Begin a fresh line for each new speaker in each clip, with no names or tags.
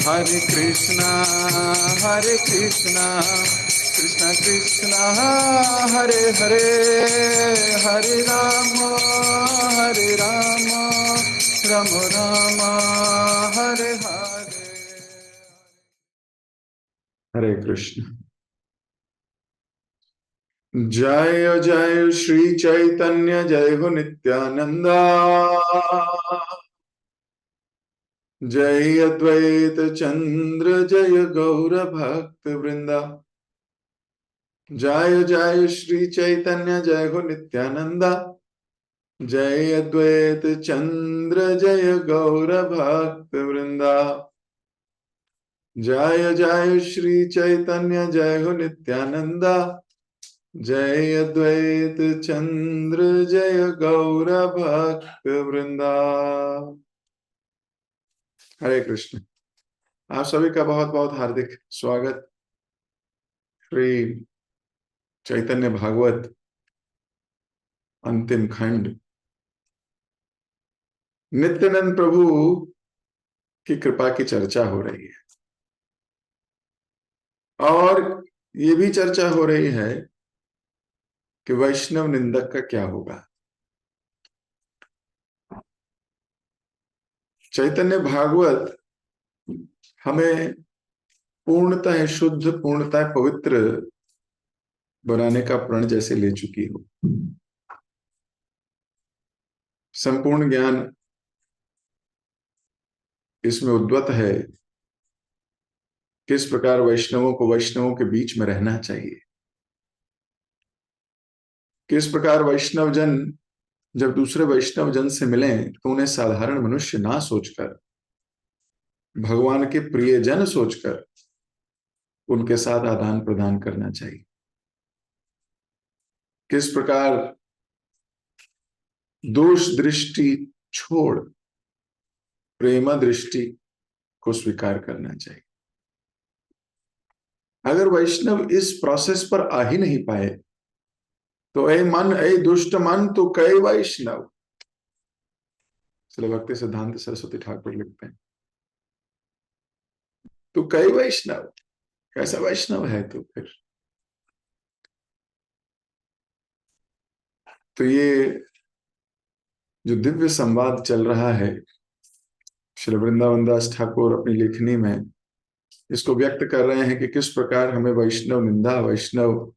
Hare Krishna, Krishna Krishna, Hare Hare, Hare Rama, Rama Rama, Hare Hare. Hare Krishna. जय जय श्री चैतन्य, जय हो नित्यानंदा, जय अद्वैत चंद्र, जय गौर भक्त वृंदा। जय जय श्री चैतन्य, जय हो नित्यानंदा, जय अद्वैत चंद्र, जय गौर भक्त वृंदा। जय जय श्री चैतन्य, जय हो नित्यानंदा, जय अद्वैत चंद्र, जय गौर भक्त वृंदा। हरे कृष्ण। आप सभी का बहुत बहुत हार्दिक स्वागत श्री चैतन्य भागवत अंतिम खंड नित्यानंद प्रभु की कृपा की चर्चा हो रही है, और ये भी चर्चा हो रही है कि वैष्णव निंदक का क्या होगा। चैतन्य भागवत हमें पूर्णतः शुद्ध, पूर्णतः पवित्र बनाने का प्रण जैसे ले चुकी हो। संपूर्ण ज्ञान इसमें उद्वत है, किस प्रकार वैष्णवों को वैष्णवों के बीच में रहना चाहिए, किस प्रकार वैष्णव जन जब दूसरे वैष्णव जन से मिलें तो उन्हें साधारण मनुष्य ना सोचकर भगवान के प्रिय जन सोचकर उनके साथ आदान प्रदान करना चाहिए। किस प्रकार दोष दृष्टि छोड़ प्रेम दृष्टि को स्वीकार करना चाहिए। अगर वैष्णव इस प्रोसेस पर आ ही नहीं पाए तो ए मन, ए दुष्ट मन, तो कई वैष्णव। श्री भक्ति सिद्धांत सरस्वती ठाकुर लिखते हैं, तो कई वैष्णव, कैसा वैष्णव है तू फिर। तो ये जो दिव्य संवाद चल रहा है, श्री वृंदावन दास ठाकुर अपनी लेखनी में इसको व्यक्त कर रहे हैं कि किस प्रकार हमें वैष्णव निंदा, वैष्णव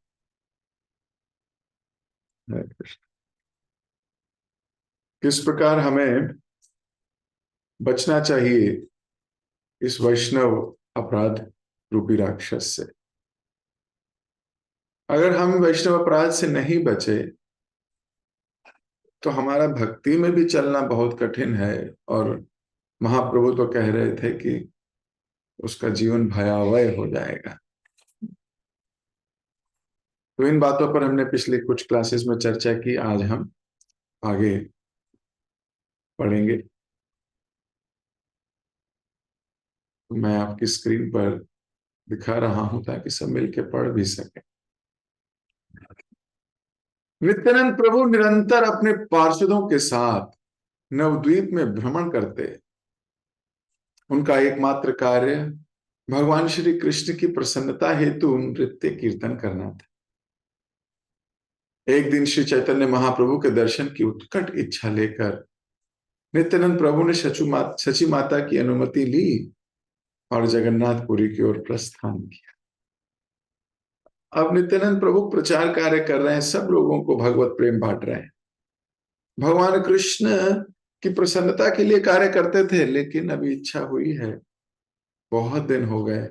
किस प्रकार हमें बचना चाहिए इस वैष्णव अपराध रूपी राक्षस से। अगर हम वैष्णव अपराध से नहीं बचे तो हमारा भक्ति में भी चलना बहुत कठिन है, और महाप्रभु तो कह रहे थे कि उसका जीवन भयावह हो जाएगा। तो इन बातों पर हमने पिछले कुछ क्लासेस में चर्चा की, आज हम आगे पढ़ेंगे। मैं आपकी स्क्रीन पर दिखा रहा हूं ताकि सब मिलकर पढ़ भी सके। नित्यानंद प्रभु निरंतर अपने पार्षदों के साथ नवद्वीप में भ्रमण करते। उनका एकमात्र कार्य भगवान श्री कृष्ण की प्रसन्नता हेतु नृत्य कीर्तन करना था। एक दिन श्री चैतन्य महाप्रभु के दर्शन की उत्कट इच्छा लेकर नित्यानंद प्रभु ने शची माता की अनुमति ली और जगन्नाथपुरी की ओर प्रस्थान किया। अब नित्यानंद प्रभु प्रचार कार्य कर रहे हैं, सब लोगों को भगवत प्रेम बांट रहे हैं। भगवान कृष्ण की प्रसन्नता के लिए कार्य करते थे, लेकिन अभी इच्छा हुई है, बहुत दिन हो गए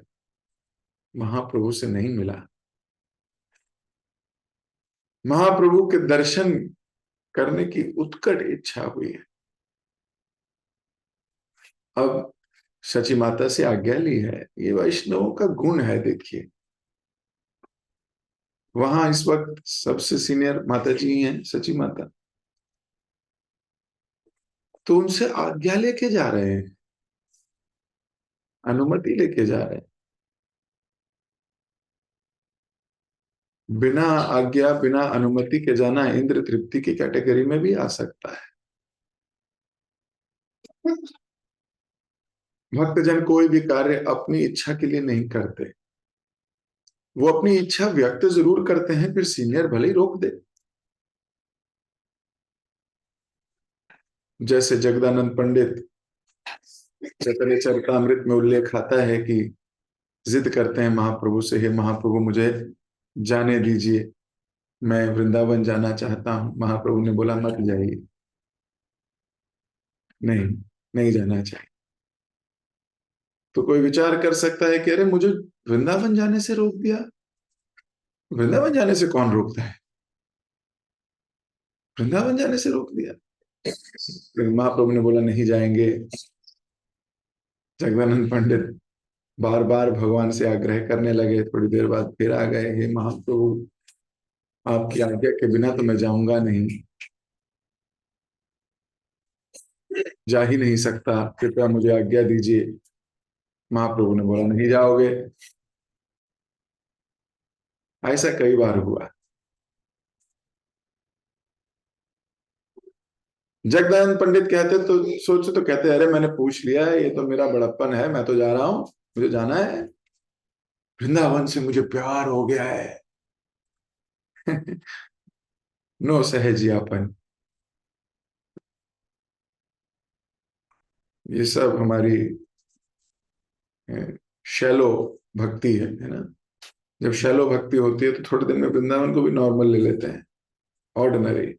महाप्रभु से नहीं मिला, महाप्रभु के दर्शन करने की उत्कट इच्छा हुई है। अब शची माता से आज्ञा ली है। ये वैष्णवों का गुण है। देखिए, वहां इस वक्त सबसे सीनियर माता जी हैं, शची माता, तो उनसे आज्ञा लेके जा रहे हैं, अनुमति लेके जा रहे हैं। बिना आज्ञा, बिना अनुमति के जाना इंद्र तृप्ति की कैटेगरी में भी आ सकता है। भक्तजन कोई भी कार्य अपनी इच्छा के लिए नहीं करते, वो अपनी इच्छा व्यक्त जरूर करते हैं, फिर सीनियर भले ही रोक दे। जैसे जगदानंद पंडित चैतन्य चरितमृत में उल्लेख आता है कि जिद करते हैं महाप्रभु से, हे महाप्रभु मुझे जाने दीजिए, मैं वृंदावन जाना चाहता हूं। महाप्रभु ने बोला मत जाइए, नहीं, नहीं जाना चाहिए। तो कोई विचार कर सकता है कि अरे मुझे वृंदावन जाने से रोक दिया। वृंदावन जाने से कौन रोकता है? वृंदावन जाने से रोक दिया। लेकिन महाप्रभु ने बोला नहीं जाएंगे। जगदानंद पंडित बार बार भगवान से आग्रह करने लगे, थोड़ी देर बाद फिर आ गए, हे महाप्रभु आपकी आज्ञा के बिना तो मैं जाऊंगा नहीं, जा ही नहीं सकता, कृपया मुझे आज्ञा दीजिए। महाप्रभु ने बोला नहीं जाओगे। ऐसा कई बार हुआ। जगदानंद पंडित कहते तो सोचो तो कहते अरे मैंने पूछ लिया है, ये तो मेरा बड़प्पन है, मैं तो जा रहा हूं, मुझे जाना है, वृंदावन से मुझे प्यार हो गया है। नो सहजियापन। ये सब हमारी शैलो भक्ति है ना। जब शैलो भक्ति होती है तो थोड़े दिन में वृंदावन को भी नॉर्मल ले लेते हैं, ऑर्डिनरी।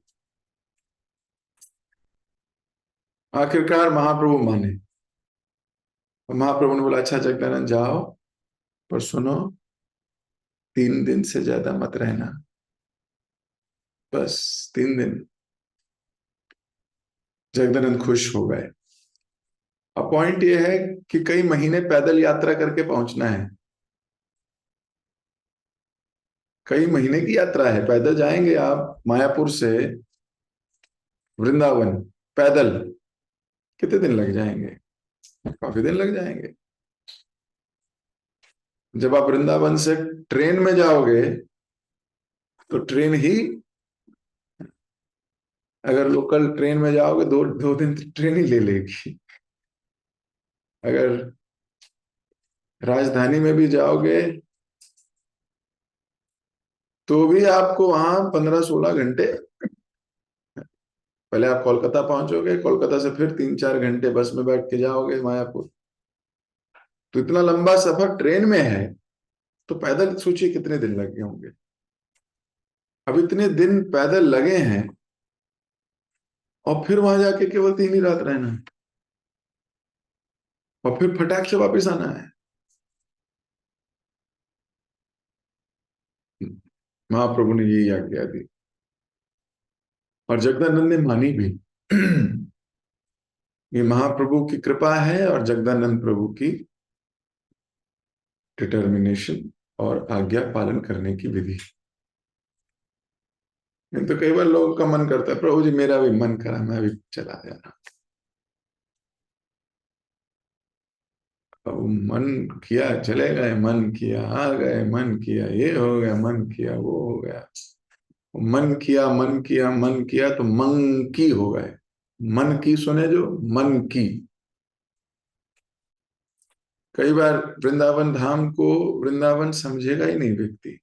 आखिरकार महाप्रभु माने, और महाप्रभु ने बोला अच्छा जगदानंद जाओ, पर सुनो 3 दिन से ज्यादा मत रहना, बस 3 दिन। जगदानंद खुश हो गए। अब पॉइंट ये है कि कई महीने पैदल यात्रा करके पहुंचना है, कई महीने की यात्रा है, पैदल जाएंगे आप मायापुर से वृंदावन पैदल, कितने दिन लग जाएंगे? काफी दिन लग जाएंगे। जब आप वृंदावन से ट्रेन में जाओगे तो ट्रेन ही, अगर लोकल ट्रेन में जाओगे 2 दिन तो ट्रेन ही ले लेगी। अगर राजधानी में भी जाओगे तो भी आपको वहां 15-16 घंटे। पहले आप कोलकाता पहुंचोगे, कोलकाता से फिर 3-4 घंटे बस में बैठ के जाओगे मायापुर। तो इतना लंबा सफर ट्रेन में है, तो पैदल सोचिए कितने दिन लगे होंगे। अब इतने दिन पैदल लगे हैं और फिर वहां जाके केवल 3 ही रात रहना है और फिर फटाक से वापस आना है। महाप्रभु ने यही आज्ञा दी और जगदानंद ने मानी भी। ये महाप्रभु की कृपा है और जगदानंद प्रभु की डिटर्मिनेशन और आज्ञा पालन करने की विधि। नहीं तो कई बार लोगों का मन करता है प्रभु जी मेरा भी मन करा मैं भी चला जा रहा। अब मन किया चले गए, मन किया आ गए, मन किया ये हो गया, मन किया वो हो गया। मन किया मन किया मन किया तो मन की हो गए। मन की सुने जो, मन की। कई बार वृंदावन धाम को वृंदावन समझेगा ही नहीं व्यक्ति,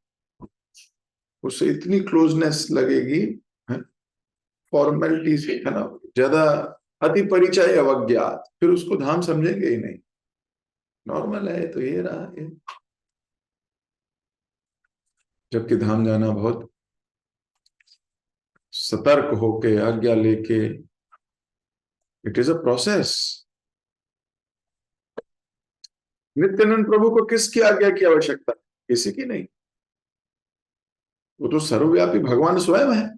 उससे इतनी क्लोजनेस लगेगी, फॉर्मेलिटी से है ना, ज्यादा अति परिचय अवज्ञात, फिर उसको धाम समझेंगे ही नहीं। नॉर्मल है तो ये रहा ये। जबकि धाम जाना बहुत सतर्क होके आज्ञा लेके, it is a process. Nityananda Prabhu को किसकी आज्ञा की आवश्यकता? किसी की नहीं, वो तो सर्वव्यापी भगवान स्वयं है।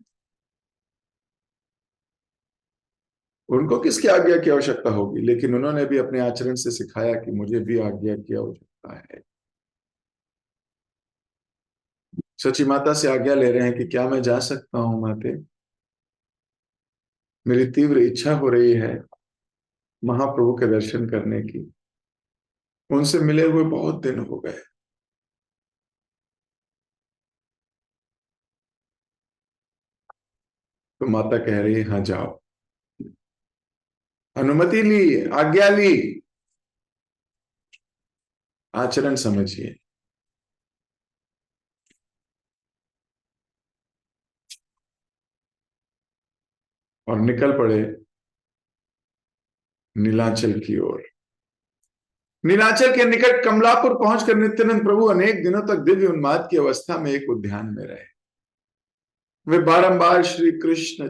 उनको किसकी आज्ञा की आवश्यकता होगी? लेकिन उन्होंने भी अपने आचरण से सिखाया कि मुझे भी आज्ञा की आवश्यकता है। सची माता से आज्ञा ले रहे हैं कि क्या मैं जा सकता हूं माते, मेरी तीव्र इच्छा हो रही है महाप्रभु के दर्शन करने की, उनसे मिले हुए बहुत दिन हो गए। तो माता कह रही है हाँ जाओ। अनुमति ली, आज्ञा ली। आचरण समझिए। और निकल पड़े नीलाचल की ओर। नीलाचल के निकट कमलापुर पहुंचकर नित्यानंद प्रभु अनेक दिनों तक दिव्य उन्माद की अवस्था में एक उद्यान में रहे। वे बारंबार श्री कृष्ण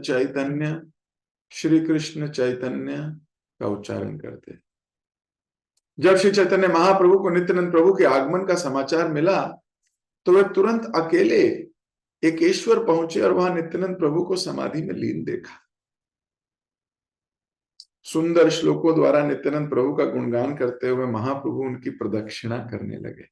चैतन्य का उच्चारण करते। जब श्री चैतन्य महाप्रभु को नित्यानंद प्रभु के आगमन का समाचार मिला तो वे तुरंत अकेले एकेश्वर पहुंचे और वहां नित्यानंद प्रभु को समाधि में लीन देखा। सुंदर श्लोकों द्वारा नित्यानंद प्रभु का गुणगान करते हुए महाप्रभु उनकी प्रदक्षिणा करने लगे।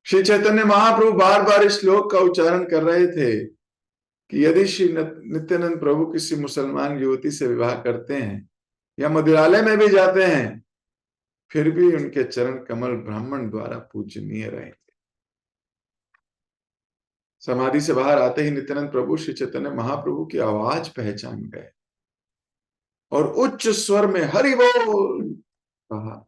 श्री चैतन्य महाप्रभु बार बार इस श्लोक का उच्चारण कर रहे थे कि यदि श्री नित्यानंद प्रभु किसी मुसलमान युवती से विवाह करते हैं या मंदिरालय में भी जाते हैं, फिर भी उनके चरण कमल ब्राह्मण द्वारा पूजनीय रहेंगे। समाधि से बाहर आते ही नित्यानंद प्रभु श्री चैतन्य महाप्रभु की आवाज पहचान गए और उच्च स्वर में हरि बोल कहा।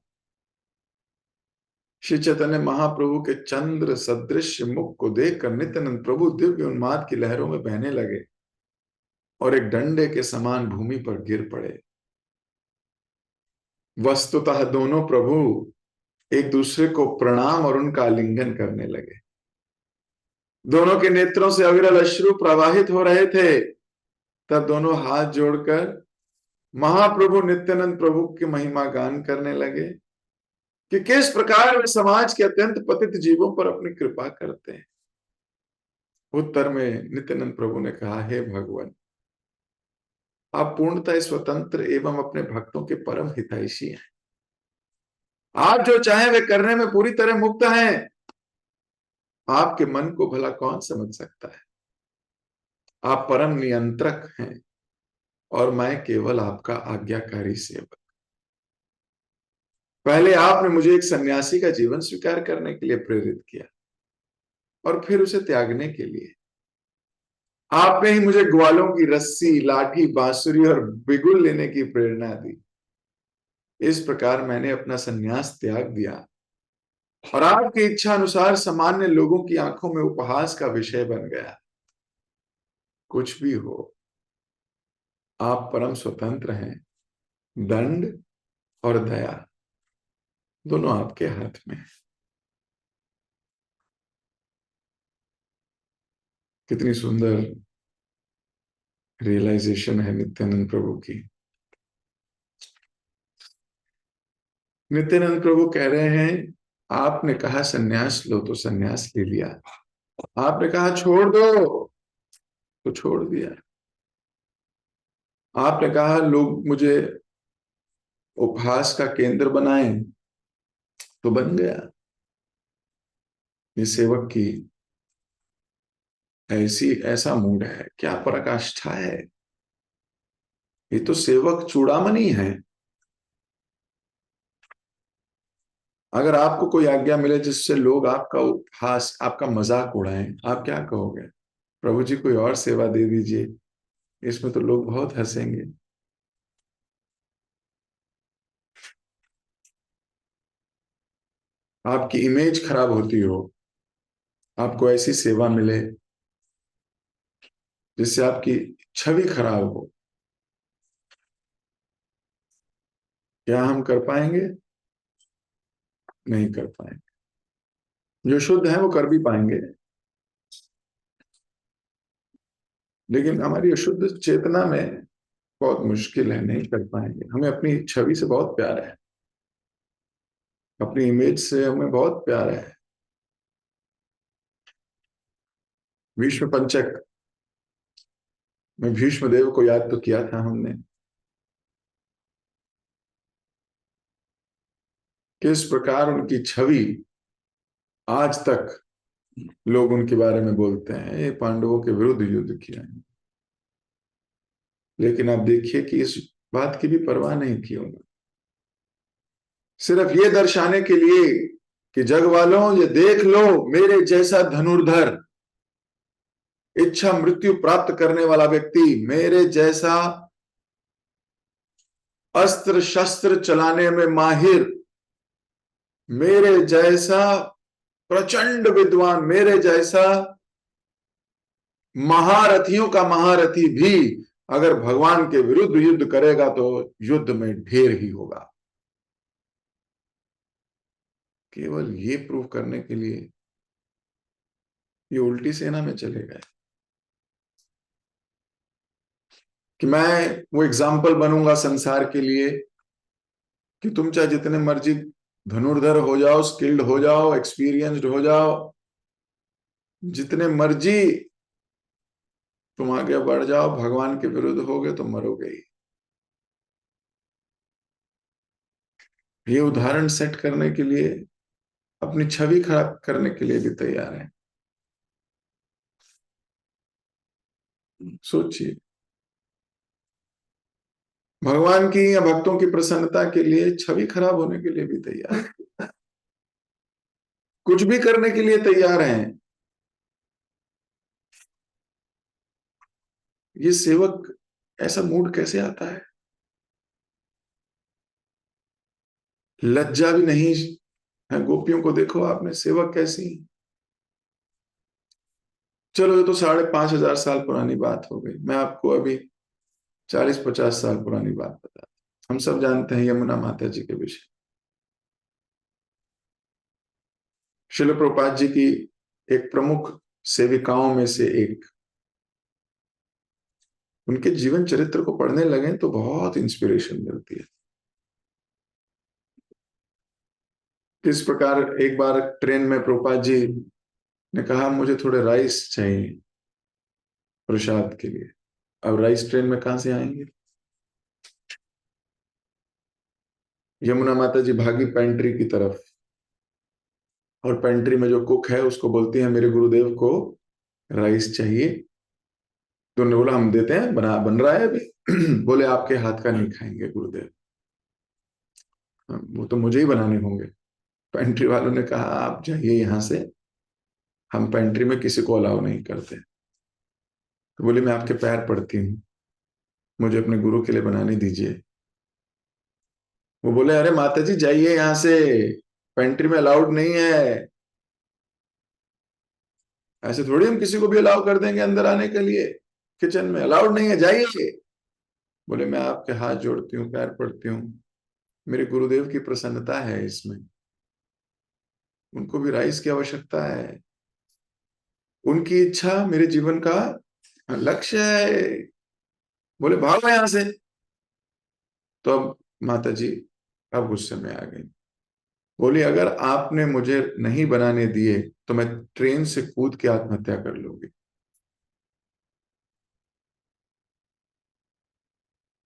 श्री चैतन्य महाप्रभु के चंद्र सदृश मुख को देखकर नित्यानंद प्रभु दिव्य उन्माद की लहरों में बहने लगे और एक डंडे के समान भूमि पर गिर पड़े। वस्तुतः दोनों प्रभु एक दूसरे को प्रणाम और उनका आलिंगन करने लगे। दोनों के नेत्रों से अविरल अश्रु प्रवाहित हो रहे थे। तब दोनों हाथ जोड़कर महाप्रभु नित्यानंद प्रभु की महिमा गान करने लगे कि किस प्रकार वे समाज के अत्यंत पतित जीवों पर अपनी कृपा करते हैं। उत्तर में नित्यानंद प्रभु ने कहा, हे भगवान, आप पूर्णतः स्वतंत्र एवं अपने भक्तों के परम हितैषी हैं। आप जो चाहें वे करने में पूरी तरह मुक्त हैं। आपके मन को भला कौन समझ सकता है। आप परम नियंत्रक हैं और मैं केवल आपका आज्ञाकारी सेवक। पहले आपने मुझे एक सन्यासी का जीवन स्वीकार करने के लिए प्रेरित किया और फिर उसे त्यागने के लिए आपने ही मुझे ग्वालों की रस्सी, लाठी, बांसुरी और बिगुल लेने की प्रेरणा दी। इस प्रकार मैंने अपना सन्यास त्याग दिया और आपकी इच्छा अनुसार सामान्य लोगों की आंखों में उपहास का विषय बन गया। कुछ भी हो, आप परम स्वतंत्र हैं। दंड और दया दोनों आपके हाथ में है। कितनी सुंदर रियलाइजेशन है नित्यानंद प्रभु की। नित्यानंद प्रभु कह रहे हैं, आपने कहा सन्यास लो तो सन्यास ले लिया, आपने कहा छोड़ दो तो छोड़ दिया, आपने कहा लोग मुझे उपहास का केंद्र बनाएं तो बन गया। ये सेवक की ऐसा मूड है, क्या पराकाष्ठा है। ये तो सेवक चूड़ामणि है। अगर आपको कोई आज्ञा मिले जिससे लोग आपका उपहास, आपका मजाक उड़ाएं, आप क्या कहोगे? प्रभु जी कोई और सेवा दे दीजिए, इसमें तो लोग बहुत हंसेंगे। आपकी इमेज खराब होती हो, आपको ऐसी सेवा मिले जिससे आपकी छवि खराब हो, क्या हम कर पाएंगे? नहीं कर पाएंगे। जो शुद्ध है वो कर भी पाएंगे, लेकिन हमारी अशुद्ध चेतना में बहुत मुश्किल है, नहीं कर पाएंगे। हमें अपनी छवि से बहुत प्यार है, अपनी इमेज से हमें बहुत प्यार है। भीष्म पंचक में भीष्म देव को याद तो किया था हमने, किस प्रकार उनकी छवि आज तक लोग उनके बारे में बोलते हैं, ये पांडवों के विरुद्ध युद्ध किया है। लेकिन आप देखिए कि इस बात की भी परवाह नहीं की उन्होंने, सिर्फ ये दर्शाने के लिए कि जग वालों ये देख लो, मेरे जैसा धनुर्धर, इच्छा मृत्यु प्राप्त करने वाला व्यक्ति, मेरे जैसा अस्त्र शस्त्र चलाने में माहिर मेरे जैसा प्रचंड विद्वान, मेरे जैसा महारथियों का महारथी भी अगर भगवान के विरुद्ध युद्ध करेगा तो युद्ध में ढेर ही होगा। केवल ये प्रूव करने के लिए ये उल्टी सेना में चले गए कि मैं वो एग्जाम्पल बनूंगा संसार के लिए कि तुम चाहे जितने मर्जी धनुर्धर हो जाओ, स्किल्ड हो जाओ, एक्सपीरियंस्ड हो जाओ, जितने मर्जी तुम आगे बढ़ जाओ, भगवान के विरुद्ध होगे तो मरोगे ही। ये उदाहरण सेट करने के लिए, अपनी छवि खराब करने के लिए भी तैयार है। सोचिए, भगवान की या भक्तों की प्रसन्नता के लिए छवि खराब होने के लिए भी तैयार है, कुछ भी करने के लिए तैयार हैं। ये सेवक, ऐसा मूड कैसे आता है? लज्जा भी नहीं है। गोपियों को देखो आपने, सेवक कैसी। चलो ये तो 5,500 साल पुरानी बात हो गई। मैं आपको अभी 40-50 साल पुरानी बात बता। हम सब जानते हैं यमुना माता जी के विषय। शिल प्रभुपाद जी की एक प्रमुख सेविकाओं में से एक, उनके जीवन चरित्र को पढ़ने लगे तो बहुत इंस्पिरेशन मिलती है। किस प्रकार एक बार ट्रेन में प्रभुपाद जी ने कहा मुझे थोड़े राइस चाहिए प्रसाद के लिए। अब राइस ट्रेन में कहां से आएंगे? यमुना माता जी भागी पेंट्री की तरफ, और पेंट्री में जो कुक है उसको बोलती है मेरे गुरुदेव को राइस चाहिए। तो उन्होंने बोला हम देते हैं, बन रहा है अभी। बोले आपके हाथ का नहीं खाएंगे गुरुदेव, वो तो मुझे ही बनाने होंगे। पेंट्री वालों ने कहा आप जाइए यहाँ से, हम पेंट्री में किसी को अलाउ नहीं करते। तो बोले मैं आपके पैर पड़ती हूँ, मुझे अपने गुरु के लिए बनाने दीजिए। वो बोले अरे माता जी जाइए यहाँ से, पेंट्री में अलाउड नहीं है। ऐसे थोड़ी हम किसी को भी अलाउ कर देंगे अंदर आने के लिए, किचन में अलाउड नहीं है, जाइए। बोले मैं आपके हाथ जोड़ती हूँ, पैर पड़ती हूँ, मेरे गुरुदेव की प्रसन्नता है इसमें, उनको भी राइस की आवश्यकता है, उनकी इच्छा मेरे जीवन का लक्ष्य है। बोले भागो यहां से। तो अब माता जी अब गुस्से में आ गई। बोली अगर आपने मुझे नहीं बनाने दिए तो मैं ट्रेन से कूद के आत्महत्या कर लूंगी।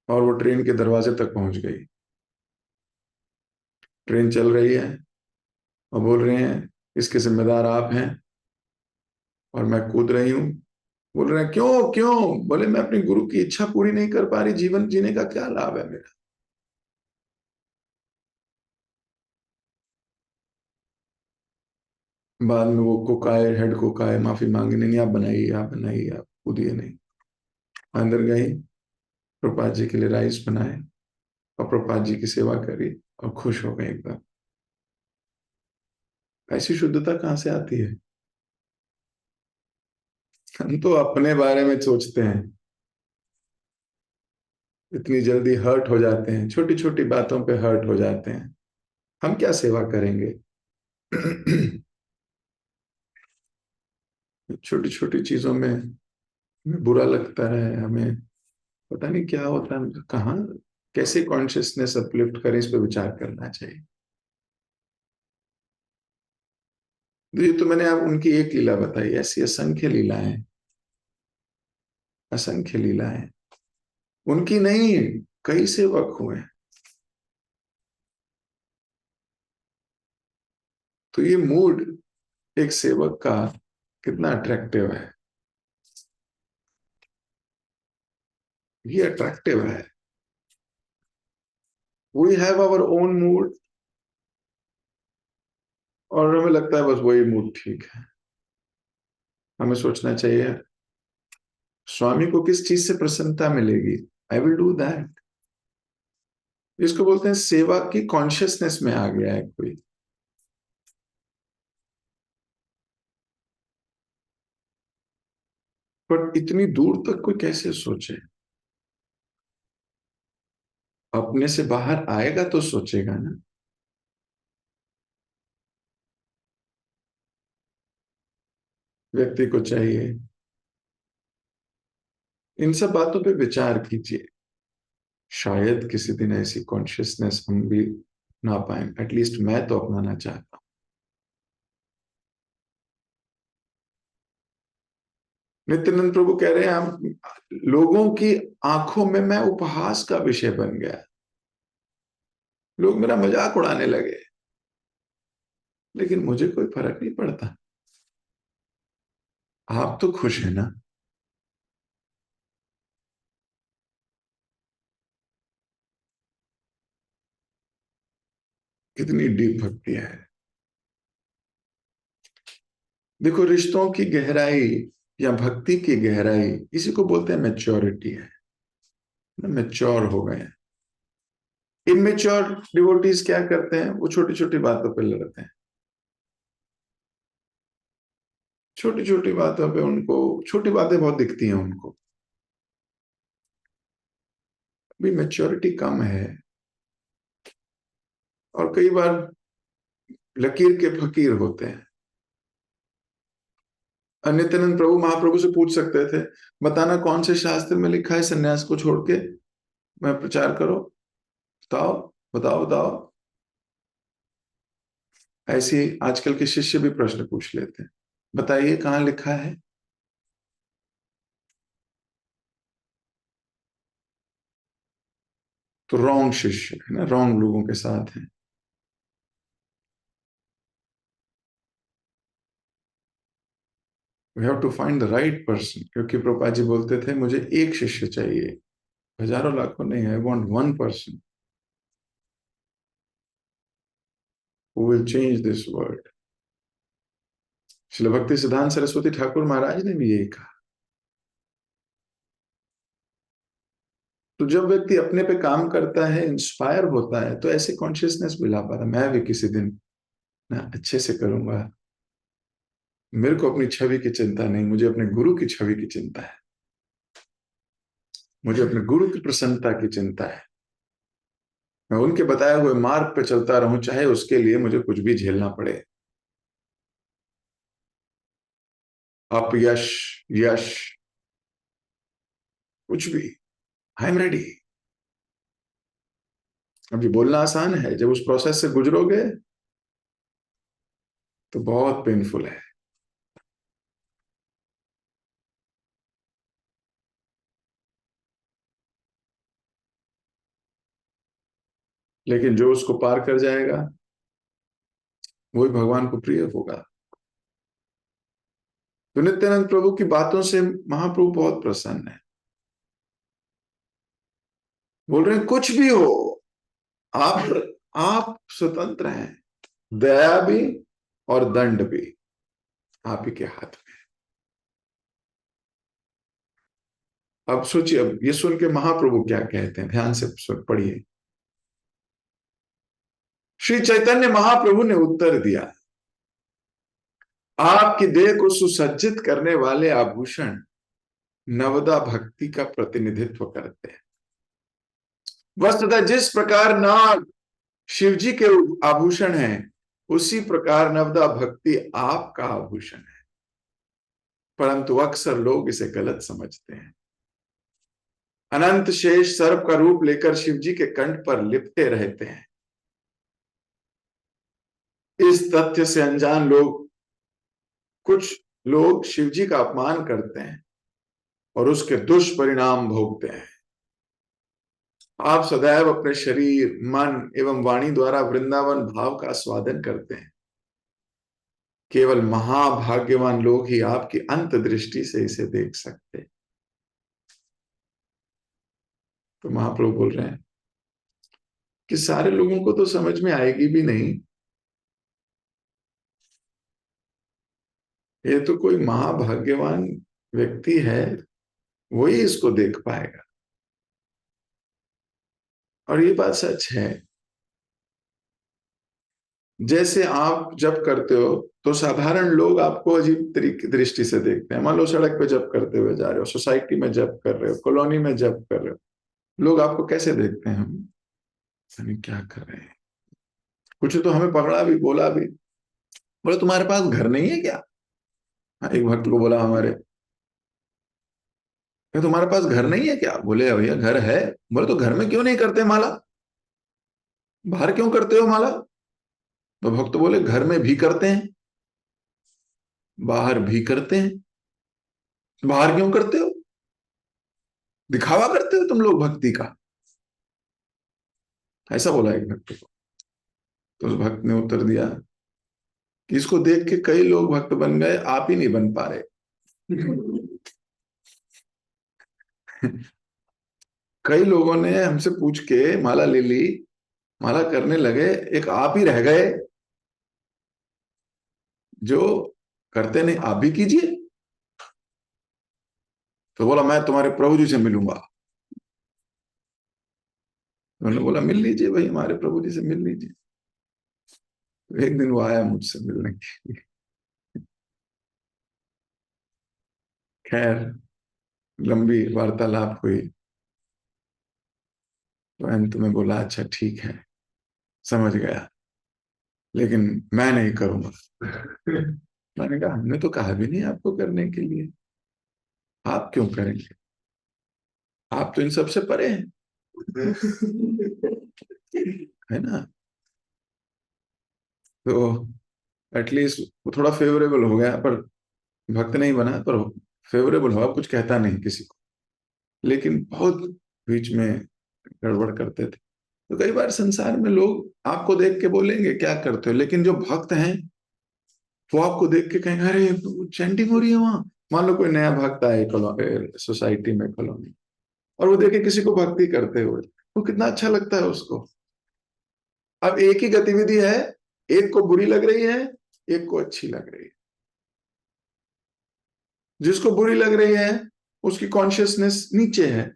और वो ट्रेन के दरवाजे तक पहुंच गई। ट्रेन चल रही है और बोल रहे हैं इसके जिम्मेदार आप हैं, और मैं कूद रही हूं। बोल रहे हैं क्यों क्यों? बोले मैं अपनी गुरु की इच्छा पूरी नहीं कर पा रही, जीवन जीने का क्या लाभ है मेरा? बाद में वो कुक आए, हेड कुक आए, माफी मांगी, नहीं आप बनाइए, आप बनाइए, आप कूदिए नहीं। अंदर गई, प्रभुपाद जी के लिए राइस बनाए और प्रभुपाद जी की सेवा करी और खुश हो गए एकदम। ऐसी शुद्धता कहाँ से आती है? हम तो अपने बारे में सोचते हैं, इतनी जल्दी हर्ट हो जाते हैं, छोटी छोटी बातों पे हर्ट हो जाते हैं। हम क्या सेवा करेंगे? छोटी छोटी चीजों में हमें बुरा लगता है, हमें पता नहीं क्या होता है, कहाँ कैसे कॉन्शियसनेस अपलिफ्ट करें, इस पर विचार करना चाहिए। तो ये तो मैंने आप उनकी एक लीला बताई, ऐसी असंख्य लीलाएं, असंख्य लीलाएं। उनकी नहीं, कई सेवक हुए। तो ये मूड एक सेवक का कितना अट्रैक्टिव है, ये अट्रैक्टिव है। We have our own mood, और हमें लगता है बस वही मूड ठीक है। हमें सोचना चाहिए स्वामी को किस चीज से प्रसन्नता मिलेगी, आई विल डू दैट। इसको बोलते हैं सेवा की कॉन्शियसनेस में आ गया है कोई। पर इतनी दूर तक कोई कैसे सोचे? अपने से बाहर आएगा तो सोचेगा ना। व्यक्ति को चाहिए इन सब बातों पे विचार कीजिए। शायद किसी दिन ऐसी कॉन्शियसनेस हम भी ना पाए, एटलीस्ट मैं तो अपनाना चाहता हूं। नित्यानंद प्रभु कह रहे हैं, हम लोगों की आंखों में मैं उपहास का विषय बन गया। लोग मेरा मजाक उड़ाने लगे, लेकिन मुझे कोई फर्क नहीं पड़ता। आप तो खुश है ना। कितनी डीप भक्ति है। देखो, रिश्तों की गहराई या भक्ति की गहराई इसी को बोलते हैं मैच्योरिटी है। मैच्योर हो गए हैं। इमेच्योर डिवोटीज क्या करते हैं? वो छोटी छोटी बातों पे लड़ते हैं। छोटी छोटी बातों पे उनको, छोटी बातें बहुत दिखती हैं उनको। अभी मैच्योरिटी कम है, और कई बार लकीर के फकीर होते हैं। नित्यानंद प्रभु महाप्रभु से पूछ सकते थे, बताना कौन से शास्त्र में लिखा है सन्यास को छोड़ के मैं प्रचार करो? बताओ, बताओ, बताओ। ऐसे ही आजकल के शिष्य भी प्रश्न पूछ लेते हैं, बताइए कहाँ लिखा है। तो रॉन्ग शिष्य है ना, रॉन्ग लोगों के साथ है। We have to find the right person, क्योंकि प्रभुपाद जी बोलते थे, मुझे एक शिष्य चाहिए, हजारों लाखों नहीं। I want one person who will change this world. Srila भक्ति सिद्धांत सरस्वती ठाकुर महाराज ने भी यही कहा। तो जब व्यक्ति अपने पे काम करता है, इंस्पायर होता है, तो ऐसे कॉन्शियसनेस भी ला पाता है। मैं भी किसी दिन ना अच्छे से करूंगा। मेरे को अपनी छवि की चिंता नहीं, मुझे अपने गुरु की छवि की चिंता है। मुझे अपने गुरु की प्रसन्नता की चिंता है। मैं उनके बताए हुए मार्ग पे चलता रहूं, चाहे उसके लिए मुझे कुछ भी झेलना पड़े। अपयश, यश, कुछ भी, आई एम रेडी। अभी बोलना आसान है, जब उस प्रोसेस से गुजरोगे तो बहुत पेनफुल है। लेकिन जो उसको पार कर जाएगा वही भगवान को प्रिय होगा। तो नित्यानंद प्रभु की बातों से महाप्रभु बहुत प्रसन्न है। बोल रहे हैं कुछ भी हो, आप स्वतंत्र हैं। दया भी और दंड भी आप ही के हाथ में। अब सोचिए, अब ये सुन के महाप्रभु क्या कहते हैं, ध्यान से सुन पढ़िए। श्री चैतन्य महाप्रभु ने उत्तर दिया, आपकी देह को सुसज्जित करने वाले आभूषण नवदा भक्ति का प्रतिनिधित्व करते हैं। वस्तुतः जिस प्रकार नाग शिव जी के आभूषण है, उसी प्रकार नवदा भक्ति आपका आभूषण है। परंतु अक्सर लोग इसे गलत समझते हैं। अनंत शेष सर्प का रूप लेकर शिव जी के कंठ पर लिपटे रहते हैं। इस तथ्य से अनजान लोग, कुछ लोग शिव जी का अपमान करते हैं और उसके दुष्परिणाम भोगते हैं। आप सदैव अपने शरीर, मन एवं वाणी द्वारा वृंदावन भाव का स्वादन करते हैं। केवल महाभाग्यवान लोग ही आपकी अंत दृष्टि से इसे देख सकते हैं। तो महाप्रभु बोल रहे हैं कि सारे लोगों को तो समझ में आएगी भी नहीं। ये तो कोई महाभाग्यवान व्यक्ति है, वही इसको देख पाएगा। और ये बात सच है। जैसे आप जप करते हो तो साधारण लोग आपको अजीब तरीके दृष्टि से देखते हैं। मान लो सड़क पे जप करते हुए जा रहे हो, सोसाइटी में जप कर रहे हो, कॉलोनी में जप कर रहे हो, लोग आपको कैसे देखते हैं? हम यानी क्या कर रहे हैं? कुछ तो हमें पकड़ा भी, बोला भी, बोले तुम्हारे पास घर नहीं है क्या? हाँ, एक भक्त को बोला हमारे, "क्या तुम्हारे पास घर नहीं है क्या?" बोले भैया घर है। बोले तो घर में क्यों नहीं करते माला, बाहर क्यों करते हो माला? तो भक्त बोले घर में भी करते हैं, बाहर भी करते हैं। बाहर क्यों करते हो? दिखावा करते हो तुम लोग भक्ति का, ऐसा बोला एक भक्त को। तो उस भक्त ने उत्तर दिया कि इसको देख के कई लोग भक्त बन गए, आप ही नहीं बन पा रहे। कई लोगों ने हमसे पूछ के माला ले ली, माला करने लगे, एक आप ही रह गए जो करते नहीं। आप भी कीजिए। तो बोला मैं तुम्हारे प्रभु जी से मिलूंगा। उन्होंने बोला मिल लीजिए भाई, हमारे प्रभु जी से मिल लीजिए। तो एक दिन वो आया मुझसे मिलने के लिए। खैर, लंबी वार्तालाप हुई तो अंत में बोला अच्छा ठीक है, समझ गया, लेकिन मैं नहीं करूंगा। मैंने कहा हमने तो कहा भी नहीं आपको करने के लिए, आप क्यों करेंगे? आप तो इन सबसे परे हैं। है ना? तो एटलीस्ट वो थोड़ा फेवरेबल हो गया, पर भक्त नहीं बना, पर फेवरेबल हुआ, कुछ कहता नहीं किसी को। लेकिन बहुत बीच में गड़बड़ करते थे। तो कई बार संसार में लोग आपको देख के बोलेंगे क्या करते हो, लेकिन जो भक्त हैं वो आपको देख के कहेंगे अरे चैंटिंग हो रही है वहां। मान लो कोई नया भक्त आए सोसाइटी में, कॉलोनी, और वो देखे किसी को भक्ति करते हुए, वो कितना अच्छा लगता है उसको। अब एक ही गतिविधि है, एक को बुरी लग रही है, एक को अच्छी लग रही है। जिसको बुरी लग रही है उसकी कॉन्शियसनेस नीचे है,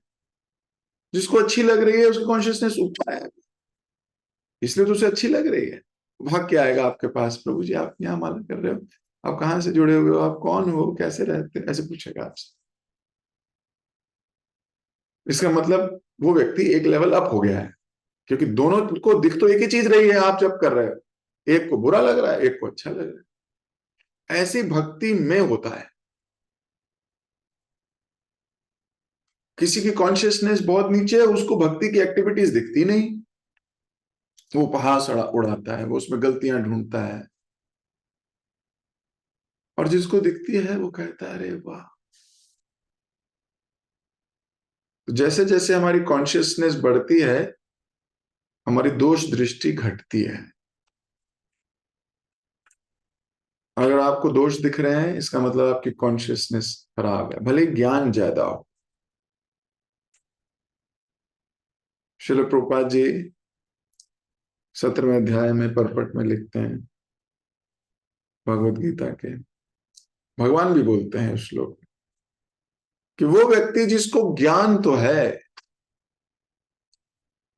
जिसको अच्छी लग रही है उसकी कॉन्शियसनेस ऊपर है, इसलिए तो उसे अच्छी लग रही है। भाग के आएगा आपके पास, प्रभु जी आप यहाँ माला कर रहे हो, आप कहाँ से जुड़े हुए हो, आप कौन हो, कैसे रहते, ऐसे पूछेगा आपसे। इसका मतलब वो व्यक्ति एक लेवल अप हो गया है, क्योंकि दोनों को दिख तो एक ही चीज रही है, आप जब कर रहे हो एक को बुरा लग रहा है, एक को अच्छा लग रहा है। ऐसी भक्ति में होता है। किसी की कॉन्शियसनेस बहुत नीचे है, उसको भक्ति की एक्टिविटीज दिखती नहीं, वो उपहास उड़ाता है, वो उसमें गलतियां ढूंढता है। और जिसको दिखती है वो कहता है अरे वाह। तो जैसे जैसे हमारी कॉन्शियसनेस बढ़ती है, हमारी दोष दृष्टि घटती है। अगर आपको दोष दिख रहे हैं, इसका मतलब आपकी कॉन्शियसनेस खराब है, भले ज्ञान ज्यादा हो। श्रील प्रभुपाद जी 17वें अध्याय में परपट में लिखते हैं भगवत गीता के, भगवान भी बोलते हैं श्लोक में, कि वो व्यक्ति जिसको ज्ञान तो है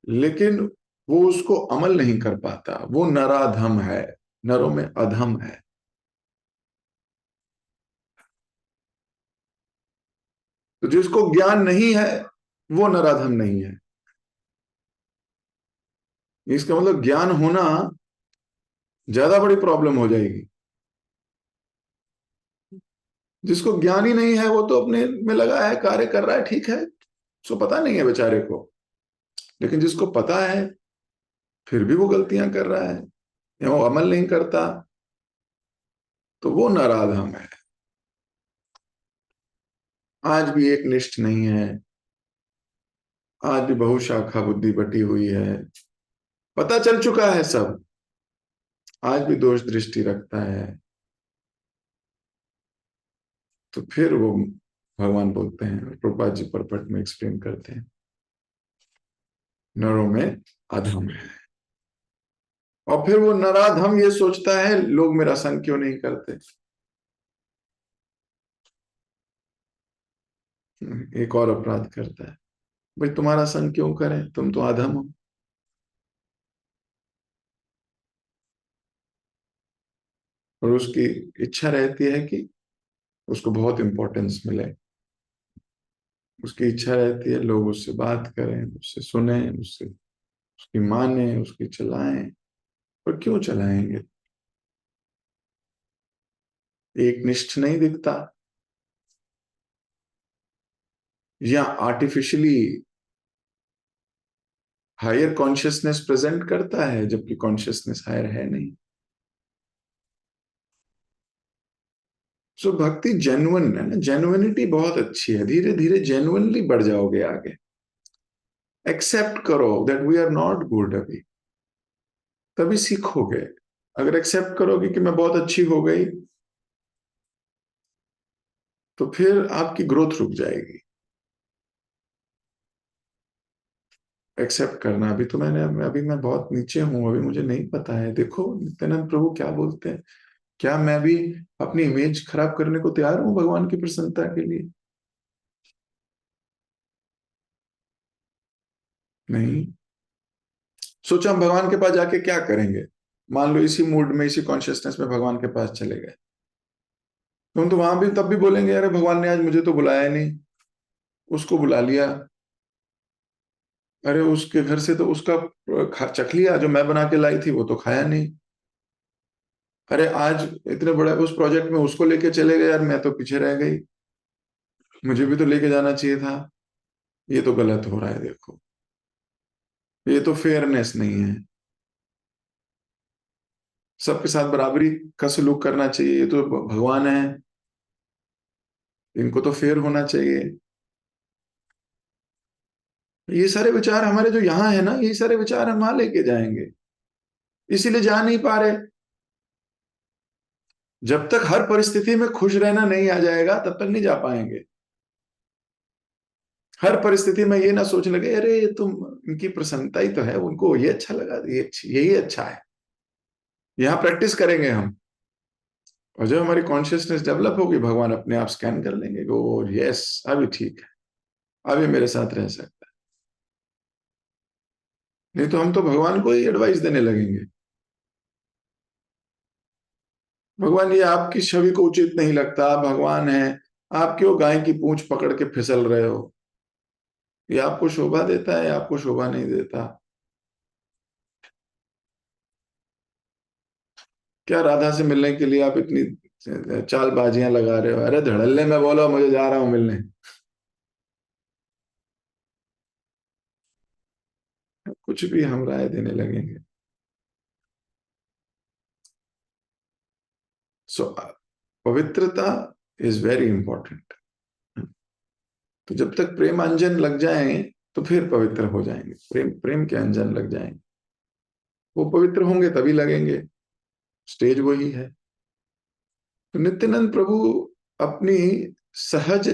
लेकिन वो उसको अमल नहीं कर पाता, वो नराधम है, नरों में अधम है। तो जिसको ज्ञान नहीं है वो नराधम नहीं है। इसका मतलब ज्ञान होना ज्यादा बड़ी प्रॉब्लम हो जाएगी। जिसको ज्ञान ही नहीं है वो तो अपने में लगा है, कार्य कर रहा है, ठीक है, उसको पता नहीं है बेचारे को। लेकिन जिसको पता है फिर भी वो गलतियां कर रहा है या वो अमल नहीं करता, तो वो नराधम है। आज भी एक निष्ठ नहीं है, आज भी बहुशाखा बुद्धि बटी हुई है, पता चल चुका है सब, आज भी दोष दृष्टि रखता है। तो फिर वो भगवान बोलते हैं, प्रभुपाद जी परपट में एक्सप्लेन करते हैं, नरों में अधम है। और फिर वो नराधम ये सोचता है लोग मेरा संग क्यों नहीं करते। एक और अपराध करता है, भाई तुम्हारा संग क्यों करें, तुम तो अधम हो। और उसकी इच्छा रहती है कि उसको बहुत इंपॉर्टेंस मिले। उसकी इच्छा रहती है लोग उससे बात करें, उससे सुने, उससे उसकी माने, उसकी चलाएं। पर क्यों चलाएंगे? एक निष्ठ नहीं दिखता, या आर्टिफिशियली हायर कॉन्शियसनेस प्रेजेंट करता है जबकि कॉन्शियसनेस हायर है नहीं। सो भक्ति जेन्युइन है ना, जेन्युइनिटी बहुत अच्छी है। धीरे धीरे जेन्युइनली बढ़ जाओगे आगे। एक्सेप्ट करो that we are not good अभी, तभी सीखोगे। अगर एक्सेप्ट करोगे कि मैं बहुत अच्छी हो गई, तो फिर आपकी ग्रोथ रुक जाएगी। एक्सेप्ट करना, अभी तो अभी मैं बहुत नीचे हूं, अभी मुझे नहीं पता है। देखो नित्यानंद प्रभु क्या बोलते हैं, क्या मैं भी अपनी इमेज खराब करने को तैयार हूं भगवान की प्रसन्नता के लिए? नहीं। सोचा हम भगवान के पास जाके क्या करेंगे? मान लो इसी मूड में, इसी कॉन्शियसनेस में भगवान के पास चले गए, तो हम तो वहां भी तब भी बोलेंगे अरे भगवान ने आज मुझे तो बुलाया नहीं, उसको बुला लिया। अरे उसके घर से तो उसका चख लिया, जो मैं बना के लाई थी वो तो खाया नहीं। अरे आज इतने बड़े उस प्रोजेक्ट में उसको लेके चले गए यार, मैं तो पीछे रह गई, मुझे भी तो लेके जाना चाहिए था। ये तो गलत हो रहा है, देखो ये तो फेयरनेस नहीं है। सबके साथ बराबरी का सलूक करना चाहिए, ये तो भगवान है, इनको तो फेयर होना चाहिए। ये सारे विचार हमारे जो यहाँ है ना, ये सारे विचार हम वहां लेके जाएंगे, इसीलिए जा नहीं पा रहे। जब तक हर परिस्थिति में खुश रहना नहीं आ जाएगा तब तक नहीं जा पाएंगे। हर परिस्थिति में ये ना सोचने लगे अरे ये तुम, इनकी प्रसन्नता ही तो है, उनको ये अच्छा लगा, यही अच्छा है। यहाँ प्रैक्टिस करेंगे हम, और जब हमारी कॉन्शियसनेस डेवलप होगी भगवान अपने आप स्कैन कर लेंगे, ओ यस अभी ठीक है, अभी मेरे साथ रह सकता है। नहीं तो हम तो भगवान को ही एडवाइस देने लगेंगे, भगवान ये आपकी छवि को उचित नहीं लगता, आप भगवान हैं, आप क्यों गाय की पूंछ पकड़ के फिसल रहे हो? ये आपको शोभा देता है, आपको शोभा नहीं देता। क्या राधा से मिलने के लिए आप इतनी चालबाजियां लगा रहे हो? अरे धड़ल्ले में बोलो मुझे जा रहा हूं मिलने, कुछ भी हम राय देने लगेंगे। सो पवित्रता इज वेरी इंपॉर्टेंट। तो जब तक प्रेम अंजन लग जाए तो फिर पवित्र हो जाएंगे, प्रेम प्रेम के अंजन लग जाएंगे, वो पवित्र होंगे तभी लगेंगे। स्टेज वही है। तो नित्यानंद प्रभु अपनी सहज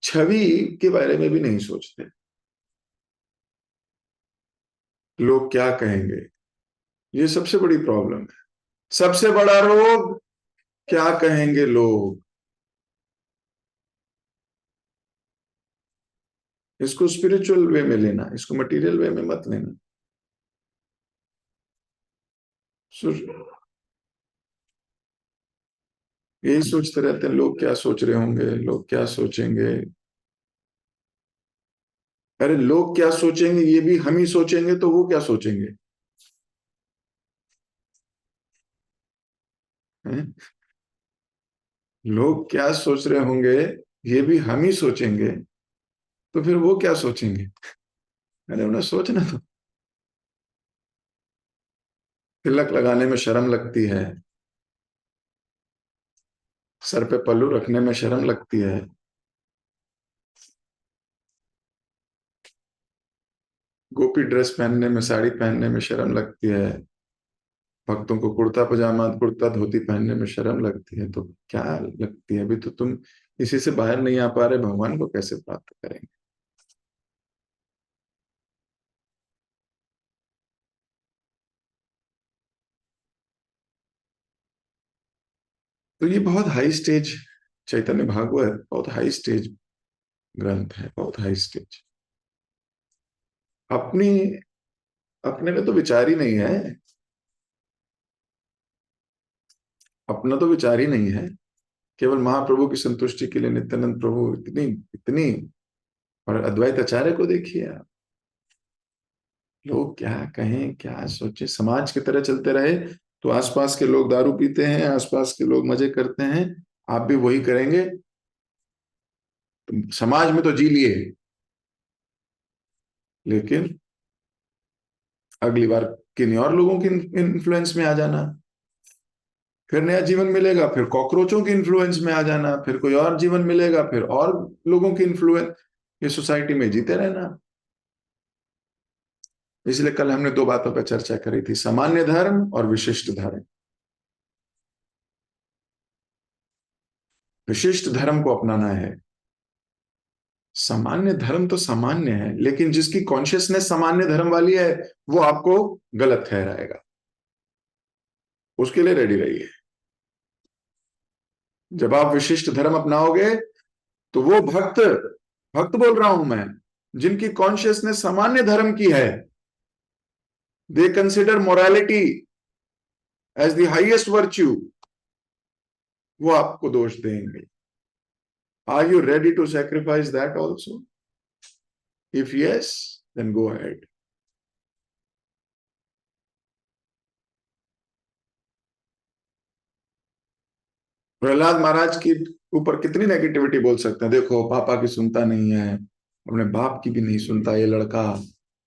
छवि के बारे में भी नहीं सोचते, लोग क्या कहेंगे। ये सबसे बड़ी प्रॉब्लम है, सबसे बड़ा रोग, क्या कहेंगे लोग। इसको स्पिरिचुअल वे में लेना, इसको मटेरियल वे में मत लेना। यही सोचते रहते हैं लोग क्या सोच रहे होंगे, लोग क्या सोचेंगे। अरे लोग क्या सोचेंगे ये भी हम ही सोचेंगे तो वो क्या सोचेंगे? हैं? लोग क्या सोच रहे होंगे ये भी हम ही सोचेंगे, तो फिर वो क्या सोचेंगे? अरे उन्हें सोचना तो। तिलक लगाने में शर्म लगती है, सर पे पल्लू रखने में शर्म लगती है, गोपी ड्रेस पहनने में, साड़ी पहनने में शर्म लगती है, भक्तों को कुर्ता पजामा कुर्ता धोती पहनने में शर्म लगती है, तो क्या लगती है? अभी तो तुम इसी से बाहर नहीं आ पा रहे, भगवान को कैसे प्राप्त करेंगे? तो ये बहुत हाई स्टेज, चैतन्य भागवत बहुत हाई स्टेज ग्रंथ है, बहुत हाई स्टेज। अपनी अपने में तो विचार ही नहीं है। अपना तो विचार ही नहीं है, केवल महाप्रभु की संतुष्टि के लिए नित्यानंद प्रभु इतनी इतनी। और अद्वैत आचार्य को देखिए आप, लोग क्या कहें क्या सोचे, समाज की तरह चलते रहे तो आसपास के लोग दारू पीते हैं, आसपास के लोग मजे करते हैं, आप भी वही करेंगे तो समाज में तो जी लिए, लेकिन अगली बार किन्हीं और लोगों की इन्फ्लुएंस में आ जाना, फिर नया जीवन मिलेगा, फिर कॉकरोचों की इन्फ्लुएंस में आ जाना, फिर कोई और जीवन मिलेगा, फिर और लोगों की इन्फ्लुएंस, ये सोसाइटी में जीते रहना। इसलिए कल हमने दो बातों पर चर्चा करी थी, सामान्य धर्म और विशिष्ट धर्म। विशिष्ट धर्म को अपनाना है, सामान्य धर्म तो सामान्य है, लेकिन जिसकी कॉन्शियसनेस सामान्य धर्म वाली है वो आपको गलत ठहराएगा, उसके लिए रेडी रहिए। जब आप विशिष्ट धर्म अपनाओगे तो वो भक्त, भक्त बोल रहा हूं मैं, जिनकी कॉन्शियसनेस सामान्य धर्म की है, they consider morality as the highest virtue, वो आपको दोष देंगे। Are you ready to sacrifice that also? If yes, then go ahead. Prahlad Maharaj की ऊपर कितनी नेगेटिविटी बोल सकते हैं, देखो पापा की सुनता नहीं है, अपने बाप की भी नहीं सुनता ये लड़का,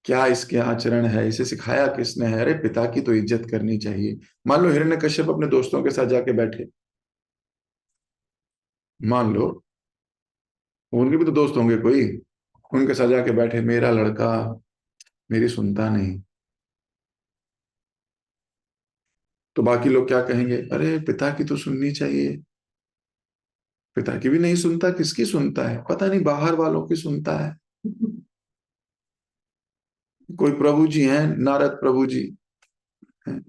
क्या इसके आचरण है, इसे सिखाया किसने है? अरे पिता की तो इज्जत करनी चाहिए। मान लो हिरण्यकश्यप अपने दोस्तों के साथ जाके बैठे, मान लो उनके भी तो दोस्त होंगे कोई, उनके साथ जाके बैठे, मेरा लड़का मेरी सुनता नहीं, तो बाकी लोग क्या कहेंगे? अरे पिता की तो सुननी चाहिए, पिता की भी नहीं सुनता, किसकी सुनता है? पता नहीं, बाहर वालों की सुनता है। कोई प्रभु जी हैं, नारद प्रभु जी हैं,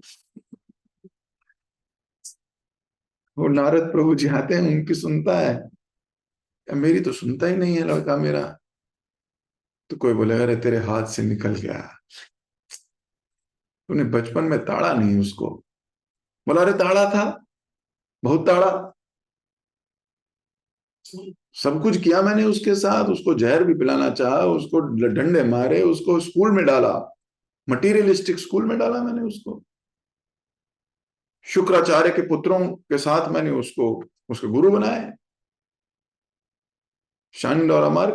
वो नारद प्रभु जी आते हैं, उनकी सुनता है, मेरी तो सुनता ही नहीं है लड़का मेरा। तो कोई बोलेगा अरे तेरे हाथ से निकल गया, तूने बचपन में ताड़ा नहीं उसको। बोला अरे ताड़ा था, बहुत ताड़ा, सब कुछ किया मैंने उसके साथ, उसको जहर भी पिलाना चाहा, उसको डंडे मारे, उसको स्कूल में डाला, मटीरियलिस्टिक स्कूल में डाला मैंने उसको, शुक्राचार्य के पुत्रों के साथ मैंने उसको उसके गुरु बनाए, शांड और अमर,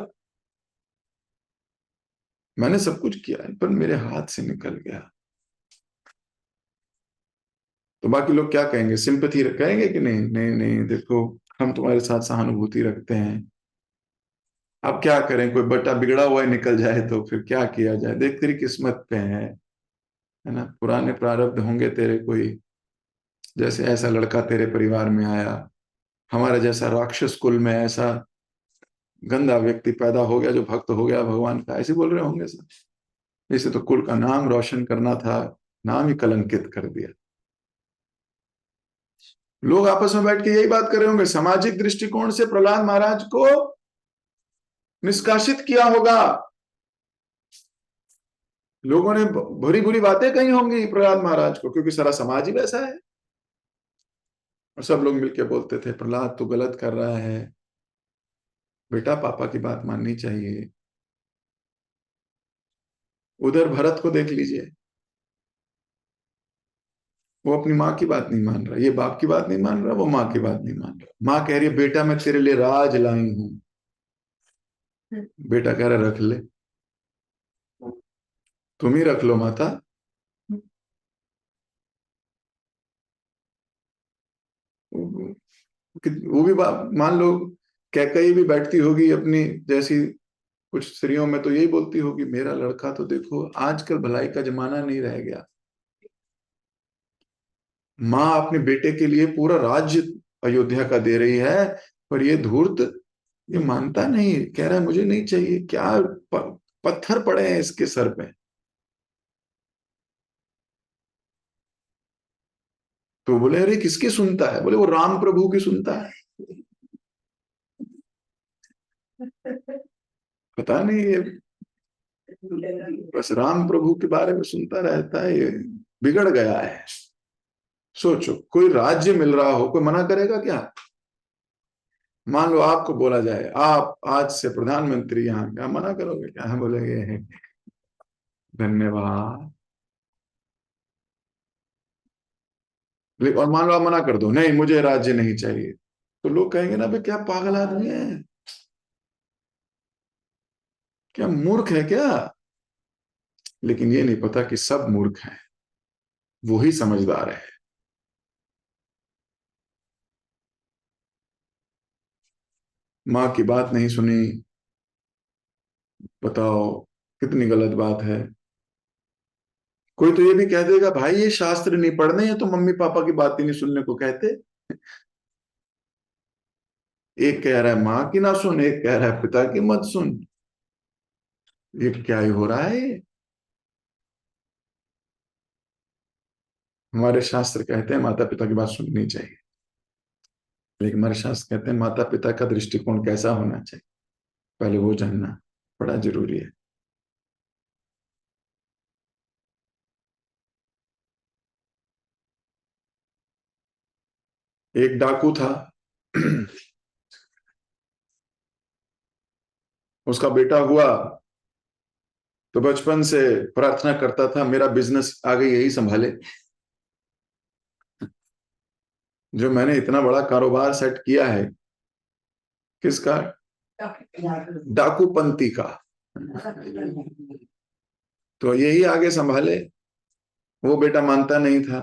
मैंने सब कुछ किया है, पर मेरे हाथ से निकल गया। तो बाकी लोग क्या कहेंगे? सिंपैथी कहेंगे कि नहीं नहीं नहीं, देखो हम तुम्हारे साथ सहानुभूति रखते हैं, अब क्या करें, कोई बटा बिगड़ा हुआ ही निकल जाए तो फिर क्या किया जाए, देख तेरी किस्मत पे है ना, पुराने प्रारब्ध होंगे तेरे कोई, जैसे ऐसा लड़का तेरे परिवार में आया, हमारे जैसा राक्षस कुल में ऐसा गंदा व्यक्ति पैदा हो गया जो भक्त हो गया भगवान का, ऐसे बोल रहे होंगे सब। इसे तो कुल का नाम रोशन करना था, नाम ही कलंकित कर दिया। लोग आपस में बैठ के यही बात कर रहे होंगे, सामाजिक दृष्टिकोण से प्रहलाद महाराज को निष्कासित किया होगा, लोगों ने बुरी बुरी बातें कही होंगी प्रहलाद महाराज को, क्योंकि सारा समाज ही वैसा है। और सब लोग मिलके बोलते थे प्रहलाद तू गलत कर रहा है, बेटा पापा की बात माननी चाहिए। उधर भरत को देख लीजिए, वो अपनी माँ की बात नहीं मान रहा, ये बाप की बात नहीं मान रहा, वो माँ की बात नहीं मान रहा। माँ कह रही है बेटा मैं तेरे लिए राज लाई हूं, बेटा कह रहा रख ले, तुम ही रख लो माता। वो भी मान लो कैकई भी बैठती होगी अपनी जैसी कुछ स्त्रियों में, तो यही बोलती होगी मेरा लड़का तो देखो, आजकल भलाई का जमाना नहीं रह गया, माँ अपने बेटे के लिए पूरा राज्य अयोध्या का दे रही है, पर ये धूर्त ये मानता नहीं, कह रहा है मुझे नहीं चाहिए, क्या पत्थर पड़े हैं इसके सर पे। तो बोले अरे किसकी सुनता है? बोले वो राम प्रभु की सुनता है। पता नहीं ये बस राम प्रभु के बारे में सुनता रहता है, ये बिगड़ गया है। सोचो, कोई राज्य मिल रहा हो, कोई मना करेगा क्या? मान लो आपको बोला जाए आप आज से प्रधानमंत्री, यहाँ क्या मना करोगे? क्या बोलेंगे? धन्यवाद। और मान लो आप मना कर दो, नहीं मुझे राज्य नहीं चाहिए, तो लोग कहेंगे ना भाई क्या पागल आदमी है, क्या मूर्ख है क्या? लेकिन ये नहीं पता कि सब मूर्ख हैं, वो ही समझदार है। माँ की बात नहीं सुनी, बताओ कितनी गलत बात है। कोई तो ये भी कह देगा भाई ये शास्त्र नहीं पढ़ने, ये तो मम्मी पापा की बात ही नहीं सुनने को कहते। एक कह रहा है माँ की ना सुन, एक कह रहा है पिता की मत सुन। ये क्या ही हो रहा है ये? हमारे शास्त्र कहते हैं माता पिता की बात सुननी चाहिए, लेकिन हमारे शास्त्र कहते हैं माता पिता का दृष्टिकोण कैसा होना चाहिए, पहले वो जानना बड़ा जरूरी है। एक डाकू था। उसका बेटा हुआ तो बचपन से प्रार्थना करता था मेरा बिजनेस आगे यही संभाले। जो मैंने इतना बड़ा कारोबार सेट किया है, किसका? डाकूपंथी का। तो यही आगे संभाले। वो बेटा मानता नहीं था,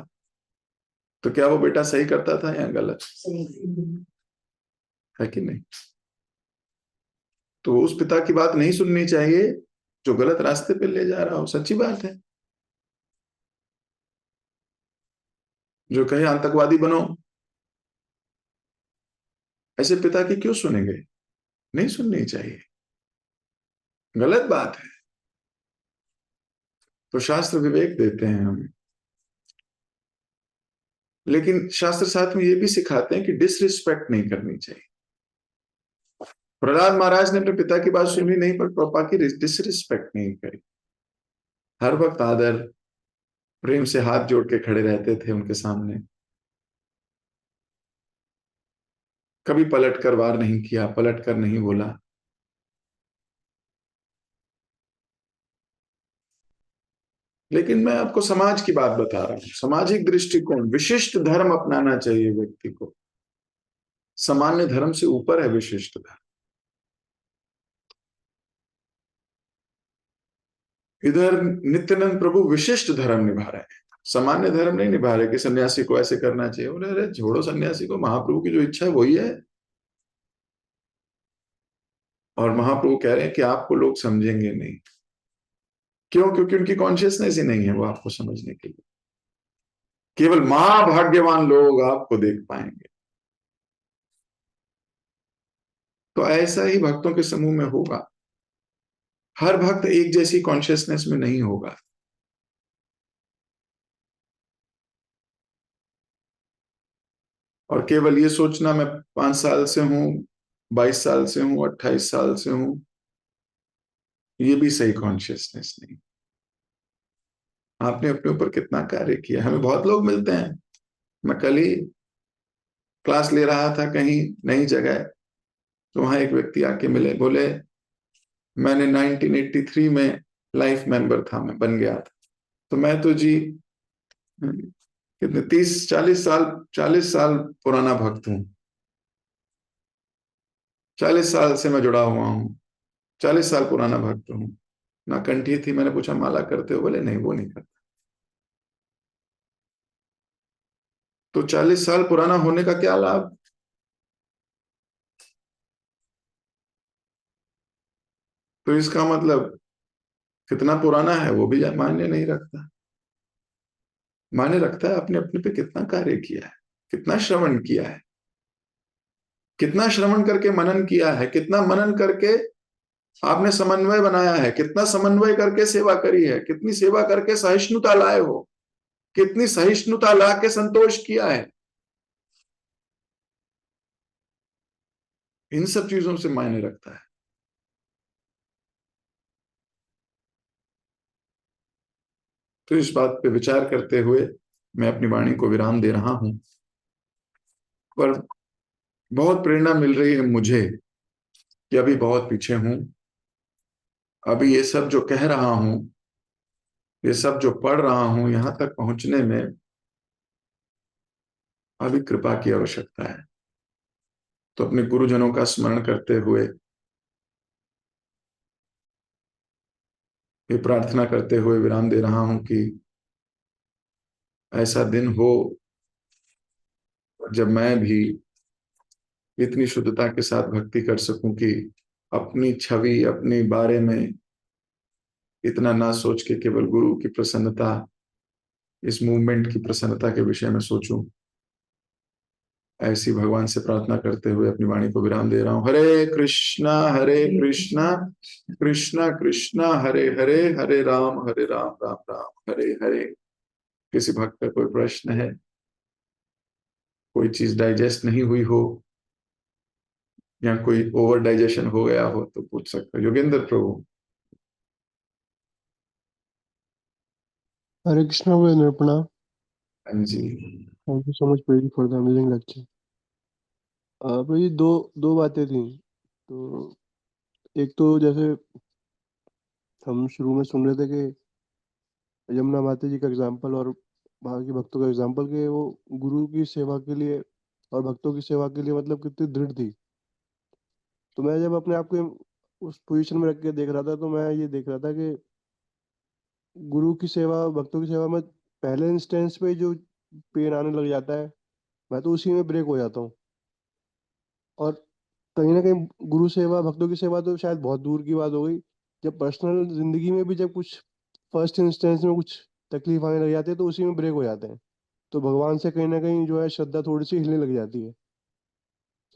तो क्या वो बेटा सही करता था या गलत? है कि नहीं? तो उस पिता की बात नहीं सुननी चाहिए जो गलत रास्ते पे ले जा रहा हो, सच्ची बात है। जो कहे आतंकवादी बनो, ऐसे पिता की क्यों सुनेंगे? नहीं सुननी चाहिए, गलत बात है। तो शास्त्र विवेक देते हैं हमें, लेकिन शास्त्र साथ में ये भी सिखाते हैं कि डिसरिस्पेक्ट नहीं करनी चाहिए। प्रहलाद महाराज ने अपने पिता की बात सुनी नहीं, पर पापा की डिसरिस्पेक्ट नहीं करी। हर वक्त आदर प्रेम से हाथ जोड़ के खड़े रहते थे उनके सामने, कभी पलट कर वार नहीं किया, पलट कर नहीं बोला। लेकिन मैं आपको समाज की बात बता रहा हूं, सामाजिक दृष्टिकोण, विशिष्ट धर्म अपनाना चाहिए व्यक्ति को। सामान्य धर्म से ऊपर है विशिष्ट धर्म। इधर नित्यानंद प्रभु विशिष्ट धर्म निभा रहे हैं, सामान्य धर्म नहीं निभा रहे कि सन्यासी को ऐसे करना चाहिए। बोले अरे छोड़ो सन्यासी को, महाप्रभु की जो इच्छा है वही है। और महाप्रभु कह रहे हैं कि आपको लोग समझेंगे नहीं। क्यों? क्योंकि उनकी कॉन्शियसनेस ही नहीं है वो आपको समझने के लिए। केवल महाभाग्यवान लोग आपको देख पाएंगे। तो ऐसा ही भक्तों के समूह में होगा। हर भक्त एक जैसी कॉन्शियसनेस में नहीं होगा। और केवल ये सोचना मैं 5 साल से हूं, 22 साल से हूं, 28 साल से हूं, ये भी सही कॉन्शियसनेस नहीं। आपने अपने ऊपर कितना कार्य किया। हमें बहुत लोग मिलते हैं। मैं कल ही क्लास ले रहा था कहीं नई जगह, तो वहां एक व्यक्ति आके मिले, बोले मैंने 1983 में लाइफ मेंबर था, मैं बन गया था। तो मैं तो जी कितने 30 40 साल, 40 साल पुराना भक्त हूँ। 40 साल से मैं जुड़ा हुआ हूँ, 40 साल पुराना भक्त हूँ। ना कंठी थी। मैंने पूछा माला करते हो? बोले नहीं वो नहीं करता। तो 40 साल पुराना होने का क्या लाभ? तो इसका मतलब कितना पुराना है वो भी मायने नहीं रखता। मायने रखता है अपने अपने पे कितना कार्य किया है, कितना श्रवण किया है, कितना श्रवण करके मनन किया है, कितना मनन करके आपने समन्वय बनाया है, कितना समन्वय करके सेवा करी है, कितनी सेवा करके सहिष्णुता लाए हो, कितनी सहिष्णुता ला के संतोष किया है। इन सब चीजों से मायने रखता है। तो इस बात पे विचार करते हुए मैं अपनी वाणी को विराम दे रहा हूं, पर बहुत प्रेरणा मिल रही है मुझे कि अभी बहुत पीछे हूं। अभी ये सब जो कह रहा हूं, ये सब जो पढ़ रहा हूं, यहां तक पहुंचने में अभी कृपा की आवश्यकता है। तो अपने गुरुजनों का स्मरण करते हुए, ये प्रार्थना करते हुए विराम दे रहा हूं कि ऐसा दिन हो जब मैं भी इतनी शुद्धता के साथ भक्ति कर सकूं कि अपनी छवि, अपने बारे में इतना ना सोच के केवल गुरु की प्रसन्नता, इस मूवमेंट की प्रसन्नता के विषय में सोचूं। ऐसी भगवान से प्रार्थना करते हुए अपनी वाणी को विराम दे रहा हूं। हरे कृष्णा कृष्णा कृष्णा हरे हरे, हरे राम राम राम हरे हरे। किसी भक्त का कोई प्रश्न है, कोई चीज डाइजेस्ट नहीं हुई हो या कोई ओवर डाइजेशन हो गया हो तो पूछ सकते हो। योगेंद्र प्रभु।
हरे कृष्णा वो निरूपणा।
हाँ जी।
थैंक यू सो मच प्रेरी फॉर द अमेजिंग लेक्चर। भाई दो दो बातें थी। तो एक तो जैसे हम शुरू में सुन रहे थे कि यमुना माता जी का एग्जाम्पल और बाकी भक्तों का एग्जाम्पल, कि वो गुरु की सेवा के लिए और भक्तों की सेवा के लिए मतलब कितनी दृढ़ थी। तो मैं जब अपने आप को उस पोजीशन में रख के देख रहा था, तो मैं ये देख रहा था कि गुरु की सेवा, भक्तों की सेवा में पहले इंस्टेंस पे जो पेन आने लग जाता है, मैं तो उसी में ब्रेक हो जाता हूँ। और कहीं ना कहीं गुरु सेवा, भक्तों की सेवा तो शायद बहुत दूर की बात हो गई। जब पर्सनल जिंदगी में भी जब कुछ फर्स्ट इंस्टेंस में कुछ तकलीफ आने लग जाती है, तो उसी में ब्रेक हो जाते हैं। तो भगवान से कहीं ना कहीं जो है श्रद्धा थोड़ी सी हिलने लग जाती है।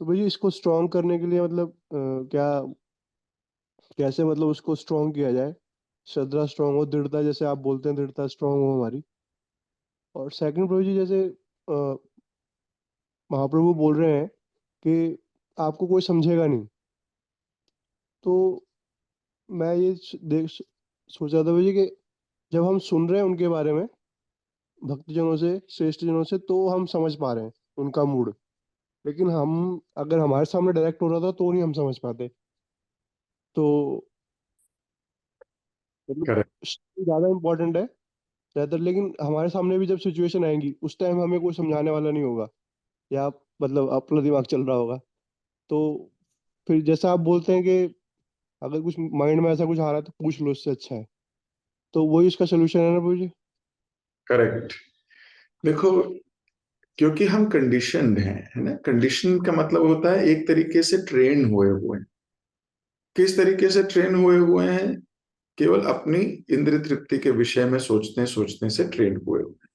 तो भैया इसको स्ट्रॉन्ग करने के लिए मतलब क्या, कैसे मतलब उसको स्ट्रॉन्ग किया जाए, श्रद्धा स्ट्रॉन्ग हो, दृढ़ता जैसे आप बोलते हैं दृढ़ता स्ट्रॉन्ग हो हमारी। और सेकंड प्रभु जी, जैसे महाप्रभु बोल रहे हैं कि आपको कोई समझेगा नहीं। तो मैं ये सोच रहा था भैया कि जब हम सुन रहे हैं उनके बारे में, भक्तजनों से, श्रेष्ठ जनों से, तो हम समझ पा रहे हैं उनका मूड। लेकिन हम, अगर हमारे सामने डायरेक्ट हो रहा था तो नहीं हम समझ पाते। तो मतलब
करेक्ट।
ज्यादा इम्पोर्टेंट है ज्यादातर। लेकिन हमारे सामने भी जब सिचुएशन आएंगी, उस टाइम हमें कोई समझाने वाला नहीं होगा, या मतलब अपना दिमाग चल रहा होगा। तो फिर जैसा आप बोलते हैं कि अगर कुछ माइंड में ऐसा कुछ आ रहा है तो पूछ लो, इससे अच्छा है। तो वही उसका सोल्यूशन है ना प्रभु जी।
करेक्ट। देखो, क्योंकि हम कंडीशनड हैं, है ना। कंडीशन का मतलब होता है एक तरीके से ट्रेन हुए हुए हैं। किस तरीके से ट्रेन हुए हुए हैं? केवल अपनी इंद्रिय तृप्ति के विषय में सोचते सोचने से ट्रेन हुए हुए हैं।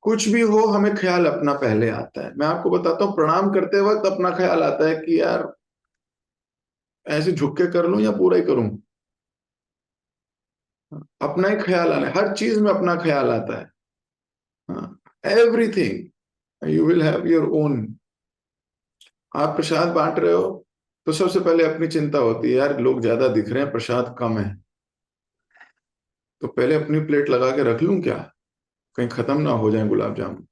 कुछ भी हो, हमें ख्याल अपना पहले आता है। मैं आपको बताता हूँ, प्रणाम करते वक्त अपना ख्याल आता है कि यार ऐसे झुक के कर लूं या पूरा ही करूं। अपना ही ख्याल आना है, हर चीज में अपना ख्याल आता है। Everything you will have your own. आप प्रसाद बांट रहे हो तो सबसे पहले अपनी चिंता होती है, यार लोग ज्यादा दिख रहे हैं, प्रसाद कम है, तो पहले अपनी प्लेट लगा के रख लूं क्या, कहीं खत्म ना हो जाए गुलाब जामुन।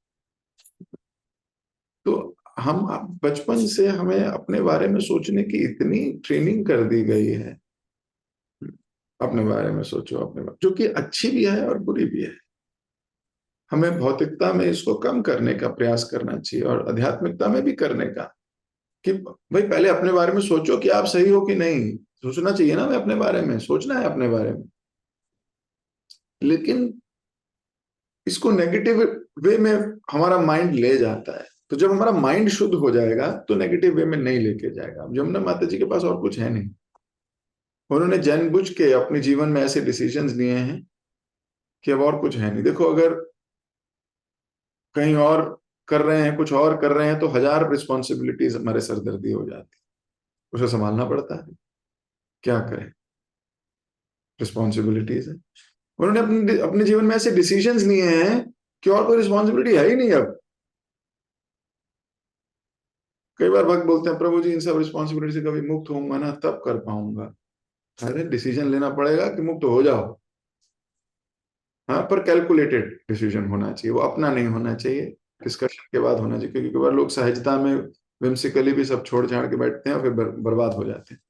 तो हम बचपन से हमें अपने बारे में सोचने की इतनी ट्रेनिंग कर दी गई है। अपने बारे में सोचो, अपने बारे, जो कि अच्छी भी है और बुरी भी है। हमें भौतिकता में इसको कम करने का प्रयास करना चाहिए और आध्यात्मिकता में भी करने का, कि भाई पहले अपने बारे में सोचो कि आप सही हो कि नहीं। सोचना चाहिए ना, मैं अपने बारे में सोचना है अपने बारे में। लेकिन इसको नेगेटिव वे में हमारा माइंड ले जाता है। तो जब हमारा माइंड शुद्ध हो जाएगा तो नेगेटिव वे में नहीं लेके जाएगा। अब जमुना माता जी के पास और कुछ है नहीं। उन्होंने जानबूझ के अपने जीवन में ऐसे डिसीजंस लिए हैं कि अब और कुछ है नहीं। देखो, अगर कहीं और कर रहे हैं, कुछ और कर रहे हैं, तो हजार रिस्पॉन्सिबिलिटीज हमारे सरदर्दी हो जाती, उसे संभालना पड़ता है। क्या करें, रिस्पॉन्सिबिलिटीज है। उन्होंने अपने अपने जीवन में ऐसे डिसीजंस लिए हैं कि और कोई रिस्पॉन्सिबिलिटी है ही नहीं अब। कई बार भक्त बोलते हैं, प्रभु जी इन सब रिस्पॉन्सिबिलिटी से कभी मुक्त होऊंगा ना तब कर पाऊंगा। अरे डिसीजन लेना पड़ेगा कि मुक्त हो जाओ। हाँ, पर कैलकुलेटेड डिसीजन होना चाहिए, वो अपना नहीं होना चाहिए, डिस्कशन के बाद होना चाहिए, क्योंकि कई बार लोग सहजता में whimsically भी सब छोड़ छाड़ के बैठते हैं और फिर बर्बाद हो जाते हैं.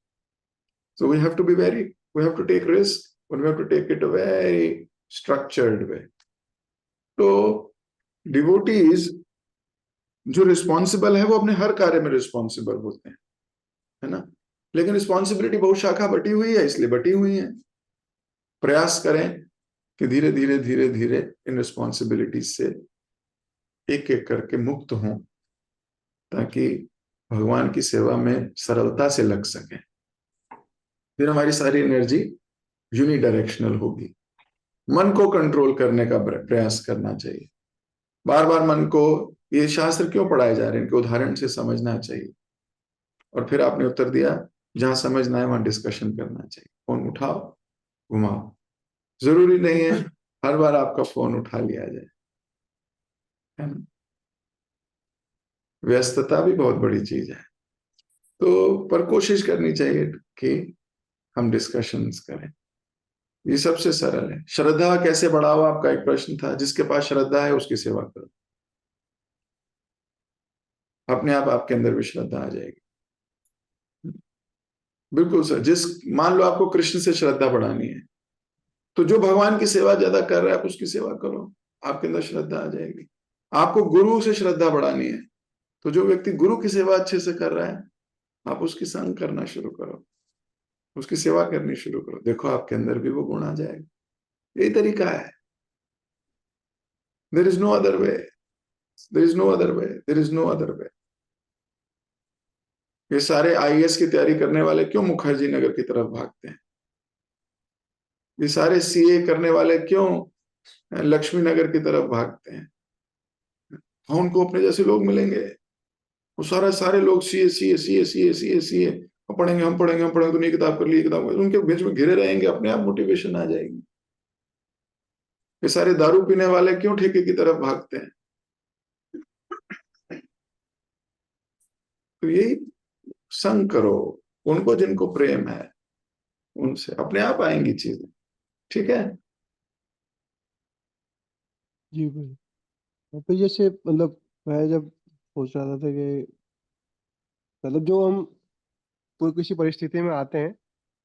So we have to take risk, but we have to take it a very structured way. तो डिवोटीज जो रिस्पॉन्सिबल है वो अपने हर कार्य में रिस्पॉन्सिबल होते हैं, है ना. लेकिन रिस्पॉन्सिबिलिटी बहुत शाखा बटी हुई है, इसलिए बटी हुई है. प्रयास करें कि धीरे धीरे धीरे धीरे इन रिस्पॉन्सिबिलिटीज से एक एक करके मुक्त हों, ताकि भगवान की सेवा में सरलता से लग सके. फिर हमारी सारी एनर्जी यूनिडायरेक्शनल होगी. मन को कंट्रोल करने का प्रयास करना चाहिए. बार बार मन को ये शास्त्र क्यों पढ़ाए जा रहे हैं, इनके उदाहरण से समझना चाहिए. और फिर आपने उत्तर दिया, जहां समझना है वहां डिस्कशन करना चाहिए. फोन उठाओ, घुमाओ. जरूरी नहीं है हर बार आपका फोन उठा लिया जाए, है ना. व्यस्तता भी बहुत बड़ी चीज है. तो पर कोशिश करनी चाहिए कि हम डिस्कशंस करें. ये सबसे सरल है. श्रद्धा कैसे बढ़ाओ, आपका एक प्रश्न था. जिसके पास श्रद्धा है उसकी सेवा करो, अपने आप आपके अंदर भी श्रद्धा आ जाएगी. बिल्कुल सर. मान लो आपको कृष्ण से श्रद्धा बढ़ानी है, तो जो भगवान की सेवा ज्यादा कर रहा है आप उसकी सेवा करो, आपके अंदर श्रद्धा आ जाएगी. आपको गुरु से श्रद्धा बढ़ानी है, तो जो व्यक्ति गुरु की सेवा अच्छे से कर रहा है आप उसकी संग करना शुरू करो, उसकी सेवा करनी शुरू करो. देखो आपके अंदर भी वो गुण आ जाएगा. यही तरीका है. There is no other way, there is no other way, there is no other way. ये सारे आईएएस की तैयारी करने वाले क्यों मुखर्जी नगर की तरफ भागते हैं? ये सारे सीए करने वाले क्यों लक्ष्मी नगर की तरफ भागते हैं? हाँ, उनको अपने जैसे लोग मिलेंगे. वो सारे लोग CA CA CA CA CA CA पढ़ेंगे, हम पढ़ेंगे, हम पढ़ेंगे, तो नई किताब कर ली, किताब, उनके बीच में घिरे रहेंगे, अपने आप मोटिवेशन आ जाएगी. ये सारे दारू पीने वाले क्यों ठेके की तरफ भागते हैं? तो यही संग करो उनको जिनको प्रेम है, उनसे अपने आप आएंगी चीजें. ठीक है.
जी भाई. तो जैसे मतलब मैं जब सोच रहा था कि मतलब जो हम कोई किसी परिस्थिति में आते हैं,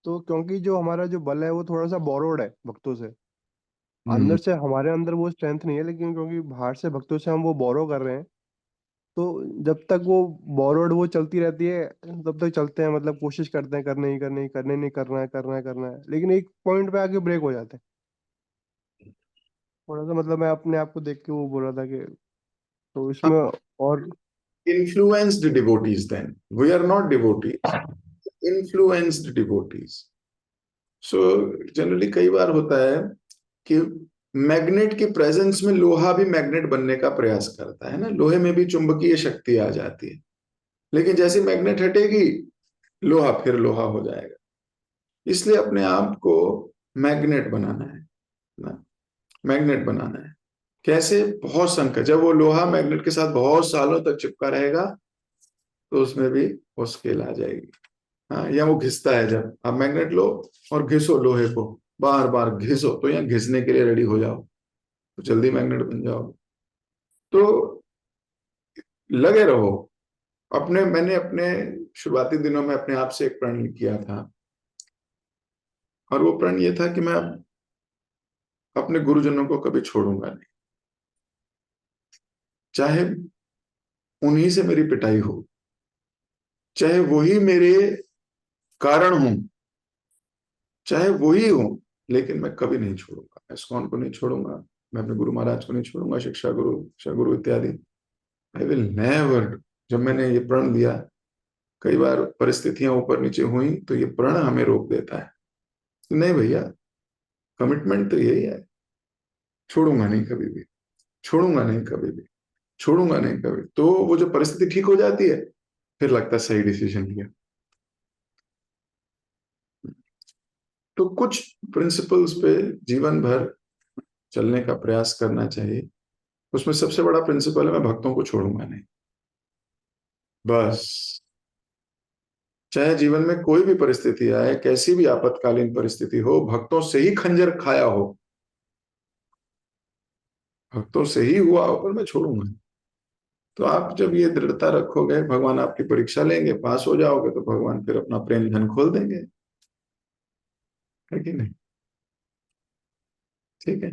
तो क्योंकि जो हमारा जो बल है वो थोड़ा सा बोरोड है भक्तों से. अंदर से हमारे अंदर वो स्ट्रेंथ नहीं है, लेकिन क्योंकि बाहर से भक्तों से हम वो बोरो कर रहे हैं, तो जब तक वो बोरोड वो चलती रहती है तब तक चलते हैं. मतलब कोशिश करते हैं, करने ही करने ही करने नहीं, करना है करना है करना है, लेकिन एक पॉइंट पे आके ब्रेक हो जाते हैं थोड़ा सा. मतलब मैं अपने आप को देख के वो बोल रहा था कि तो इसमें और.
Influenced devotees, then we are not devotees, influenced devotees. So generally कई बार होता है कि मैग्नेट की प्रेजेंस में लोहा भी मैग्नेट बनने का प्रयास करता है ना. लोहे में भी चुंबकीय शक्ति आ जाती है, लेकिन जैसे मैग्नेट हटेगी लोहा फिर लोहा हो जाएगा. इसलिए अपने आप को मैग्नेट बनाना है ना. मैग्नेट बनाना है. कैसे? बहुत संकट. जब वो लोहा मैग्नेट के साथ बहुत सालों तक चिपका रहेगा तो उसमें भी मुश्किल आ जाएगी. हाँ, या वो घिसता है. जब आप मैग्नेट लो और घिसो लोहे को, बार बार घिसो, तो यहाँ घिसने के लिए रेडी हो जाओ, तो जल्दी मैग्नेट बन जाओ. तो लगे रहो. मैंने अपने शुरुआती दिनों में अपने आप से एक प्रण किया था, और वो प्रण ये था कि मैं अपने गुरुजनों को कभी छोड़ूंगा नहीं, चाहे उन्हीं से मेरी पिटाई हो, चाहे वही मेरे कारण हो, चाहे वही हो, लेकिन मैं कभी नहीं छोड़ूंगा. मैं इस्कॉन को नहीं छोड़ूंगा, मैं अपने गुरु महाराज को नहीं छोड़ूंगा, शिक्षा गुरु इत्यादि. I will never. जब मैंने ये प्रण लिया, कई बार परिस्थितियां ऊपर नीचे हुई तो ये प्रण हमें रोक देता है. नहीं भैया, कमिटमेंट तो यही है, छोड़ूंगा नहीं कभी भी, छोड़ूंगा नहीं कभी भी, छोड़ूंगा नहीं कभी. तो वो जो परिस्थिति ठीक हो जाती है, फिर लगता है सही डिसीजन लिया. तो कुछ प्रिंसिपल्स पे जीवन भर चलने का प्रयास करना चाहिए. उसमें सबसे बड़ा प्रिंसिपल है, मैं भक्तों को छोड़ूंगा नहीं. बस. चाहे जीवन में कोई भी परिस्थिति आए, कैसी भी आपातकालीन परिस्थिति हो, भक्तों से ही खंजर खाया हो, भक्तों से ही हुआ और मैं छोड़ूंगा। तो आप जब ये दृढ़ता रखोगे, भगवान आपकी परीक्षा लेंगे, पास हो जाओगे तो भगवान फिर अपना प्रेम धन खोल देंगे, है कि नहीं? ठीक है।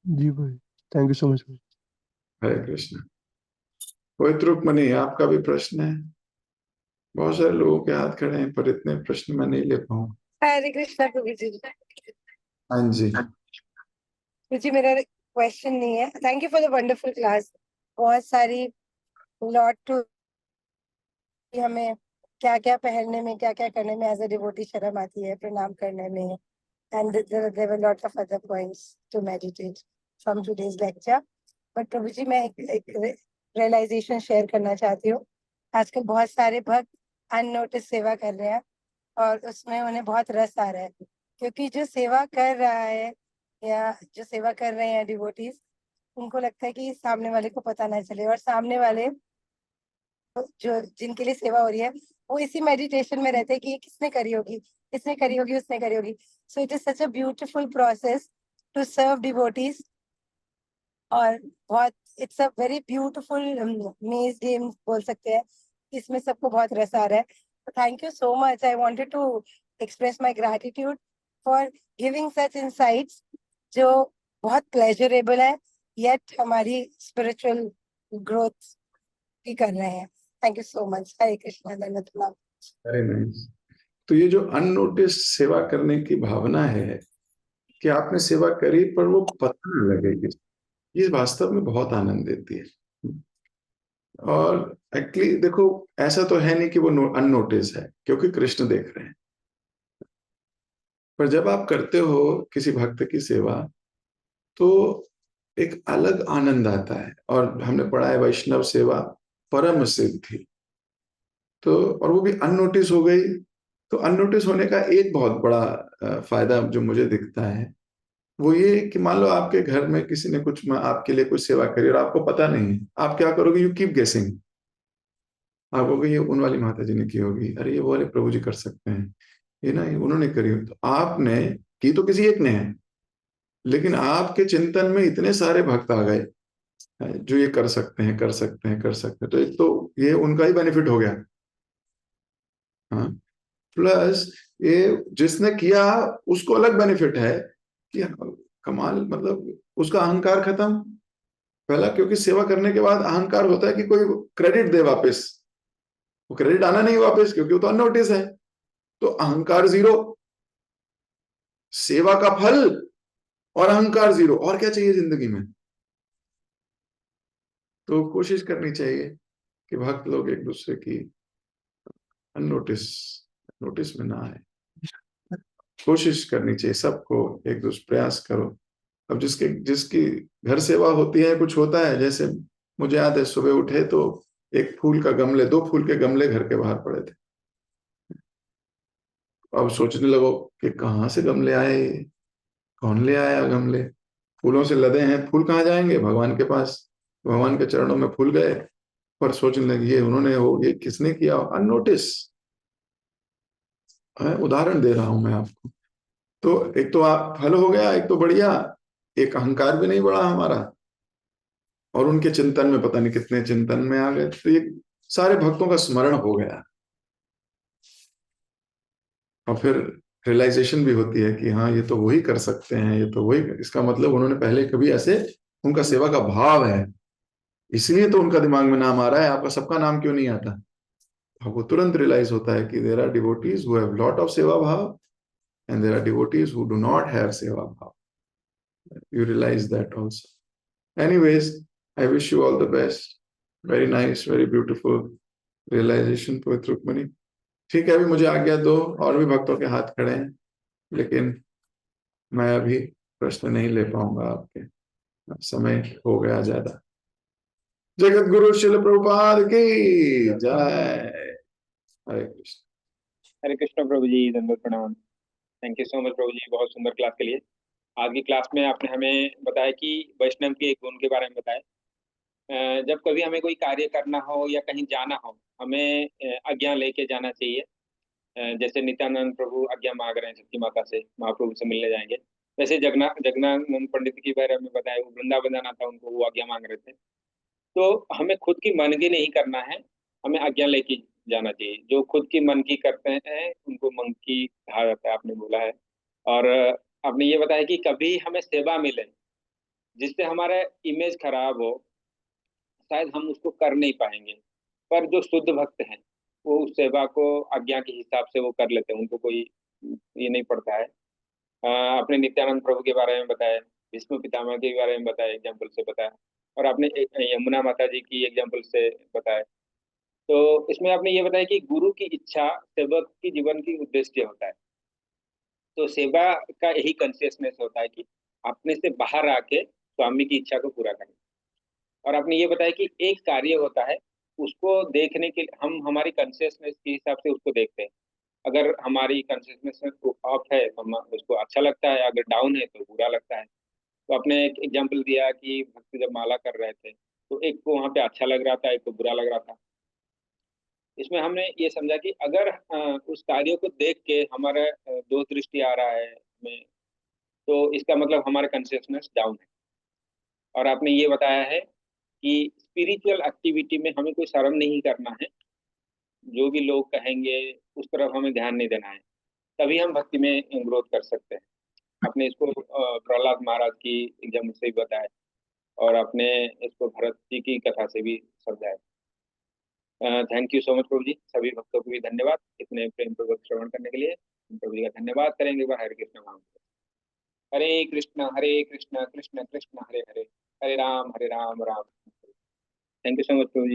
जी भाई, थैंक यू सो मच भाई।
हरे कृष्ण। पवित्र रुक्मणी, आपका भी प्रश्न है? बहुत सारे लोगों के हाथ खड़े हैं पर इतने प्रश्न मैं नहीं ले पाऊँ।
हरे कृष्णा प्रभु जी।
हाँ जी।
जी मेरा क्वेश्चन नहीं है। Thank you for the wonderful class. बहुत सारी लॉट टू हमें क्या क्या पहनने में, क्या क्या करने में एज अ डिवोटी शर्म आती है, प्रणाम करने में। And there were lot of other points to meditate from today's lecture. But Prabhu ji मैं एक रियलाइजेशन शेयर करना चाहती हूँ। आजकल बहुत सारे भक्त अननोटिस सेवा कर रहे हैं और उसमें उन्हें बहुत रस आ रहा है, क्योंकि जो सेवा कर रहा है या जो सेवा कर रहे हैं डिवोटीज, उनको लगता है कि सामने वाले को पता ना चले, और सामने वाले जो जिनके लिए सेवा हो रही है वो इसी मेडिटेशन में रहते हैं कि ये किसने करी होगी, इसने करी होगी, उसने करी होगी। So it is such a beautiful process to serve devotees. और बहुत it's a very beautiful maze game बोल सकते हैं। इसमें सबको बहुत रस आ रहा है। Thank you so much. I wanted to express my gratitude for giving such insights जो बहुत प्लेजरेबल है, येट हमारी स्पिरिचुअल ग्रोथ भी कर रहे हैं। Thank you so much. Hare Krishna, धन्यवाद प्रणाम।
Very nice. तो ये जो अननोटिस सेवा करने की भावना है कि आपने सेवा करी पर वो पता न लगे, ये वास्तव में बहुत आनंद देती है। और एक्चुअली देखो, ऐसा तो है नहीं कि वो अननोटिस है, क्योंकि कृष्ण देख रहे हैं। पर जब आप करते हो किसी भक्त की सेवा तो एक अलग आनंद आता है। और हमने पढ़ा है वैष्णव सेवा परम सिद्धि। तो और वो भी अननोटिस हो गई। तो अननोटिस होने का एक बहुत बड़ा फायदा जो मुझे दिखता है वो ये कि मान लो आपके घर में किसी ने कुछ आपके लिए कुछ सेवा करी और आपको पता नहीं है, आप क्या करोगे? यू कीप गेसिंग। आप कहोगे ये उन वाली माता जी ने की होगी, अरे ये वो वाले प्रभु जी कर सकते हैं, ये ना ये उन्होंने करी होगी। तो आपने की तो किसी एक ने है, लेकिन आपके चिंतन में इतने सारे भक्त आ गए जो ये कर सकते हैं, कर सकते हैं, कर सकते हैं। तो एक तो ये उनका ही बेनिफिट हो गया। हाँ। प्लस ये जिसने किया उसको अलग बेनिफिट है कि कमाल, मतलब उसका अहंकार खत्म। पहला, क्योंकि सेवा करने के बाद अहंकार होता है कि कोई क्रेडिट दे वापस। वो क्रेडिट आना नहीं वापस, क्योंकि वो तो अननोटिस है। तो अहंकार जीरो, सेवा का फल और अहंकार जीरो, और क्या चाहिए जिंदगी में? तो कोशिश करनी चाहिए कि भक्त लोग एक दूसरे की अननोटिस नोटिस में ना आए। कोशिश करनी चाहिए सबको, एक दूसरे प्रयास करो। अब जिसके जिसकी घर सेवा होती है, कुछ होता है, जैसे मुझे याद है सुबह उठे तो एक फूल का गमले, दो फूल के गमले घर के बाहर पड़े थे। अब सोचने लगो कि कहाँ से गमले आए, कौन ले आया गमले? फूलों से लदे हैं, फूल कहाँ जाएंगे? भगवान के पास। भगवान के चरणों में फूल गए। पर सोचने लगे ये उन्होंने हो, ये किसने किया? अननोटिस। उदाहरण दे रहा हूं मैं आपको। तो एक तो आप फल हो गया, एक तो बढ़िया, एक अहंकार भी नहीं बढ़ा हमारा। और उनके चिंतन में पता नहीं कितने चिंतन में आ गए, तो ये सारे भक्तों का स्मरण हो गया। और फिर रियलाइजेशन भी होती है कि हाँ ये तो वही कर सकते हैं, ये तो वही, इसका मतलब उन्होंने पहले कभी ऐसे, उनका सेवा का भाव है, इसलिए तो उनका दिमाग में नाम आ रहा है। आपका सबका नाम क्यों नहीं आता? आपको तुरंत रियलाइज होता है कि there are devotees who have lot of seva bhav and there are devotees who do not have seva bhav. You realize that also. Anyways, I wish you all the best. Very nice, very beautiful realization, पवित्र रुक्मणी। ठीक है, अभी मुझे आज्ञा दो, और भी भक्तों के हाथ खड़े हैं, लेकिन मैं अभी प्रश्न नहीं ले पाऊंगा आपके, समय हो गया ज्यादा। जगत गुरु शिल प्रभुपाद की जय। हरे कृष्ण।
हरे कृष्ण प्रभु जी, दंडवत प्रणाम। Thank you so much Prabhu जी, बहुत सुंदर क्लास के लिए। आज की क्लास में आपने हमें बताया कि वैष्णव के गुण के बारे में बताया। जब कभी हमें कोई कार्य करना हो या कहीं जाना हो, हमें आज्ञा लेके जाना चाहिए। जैसे नित्यानंद प्रभु आज्ञा मांग रहे हैं सच्ची माता से, महाप्रभु से मिलने जाएंगे। वैसे जगनानंद पंडित के बारे में बताया, वो वृंदावन जाना था उनको, वो आज्ञा मांग रहे थे। तो हमें खुद की मन की नहीं करना है, हमें आज्ञा लेके जाना चाहिए। जो खुद की मन की करते हैं उनको मन की कहा जाता है, आपने बोला है। और आपने ये बताया कि कभी हमें सेवा मिले जिससे हमारा इमेज खराब हो, शायद हम उसको कर नहीं पाएंगे, पर जो शुद्ध भक्त हैं वो उस सेवा को आज्ञा के हिसाब से वो कर लेते हैं, उनको कोई ये नहीं पड़ता है। आपने नित्यानंद प्रभु के बारे में बताया, भीष्म पितामह के बारे में बताया, एग्जाम्पल से बताया, और आपने यमुना माता जी की एग्जाम्पल से बताया। तो इसमें आपने ये बताया कि गुरु की इच्छा सेवक की जीवन की उद्देश्य होता है। तो सेवा का यही कॉन्शियसनेस होता है कि अपने से बाहर आके स्वामी की इच्छा को पूरा करना। और आपने ये बताया कि एक कार्य होता है, उसको देखने के लिए हम हमारी कॉन्शियसनेस के हिसाब से उसको देखते हैं। अगर हमारी कॉन्शियसनेस ऑफ है तो हम उसको अच्छा लगता है, अगर डाउन है तो बुरा लगता है। तो आपने एक एग्जाम्पल दिया कि भक्त जब माला कर रहे थे तो एक को वहाँ पे अच्छा लग रहा था, एक को बुरा लग रहा था। इसमें हमने ये समझा कि अगर उस कार्य को देख के हमारा दोष दृष्टि आ रहा है हमें, तो इसका मतलब हमारा कॉन्शियसनेस डाउन है। और आपने ये बताया है कि स्पिरिचुअल एक्टिविटी में हमें कोई शर्म नहीं करना है, जो भी लोग कहेंगे उस तरफ हमें ध्यान नहीं देना है, तभी हम भक्ति में ग्रोथ कर सकते हैं। आपने इसको प्रहलाद महाराज की एग्जाम्पल से भी बताया, और आपने इसको भरत जी की कथा से भी समझाया। Thank you so much Prabhu जी। सभी भक्तों को भी धन्यवाद इतने प्रेम पूर्वक श्रवण करने के लिए। हम प्रभु जी का धन्यवाद करेंगे एक बार हरे कृष्ण नाम। Hare Krishna Krishna Krishna Hare Hare, Hare Ram Ram. Thank you so much Prabhu ji.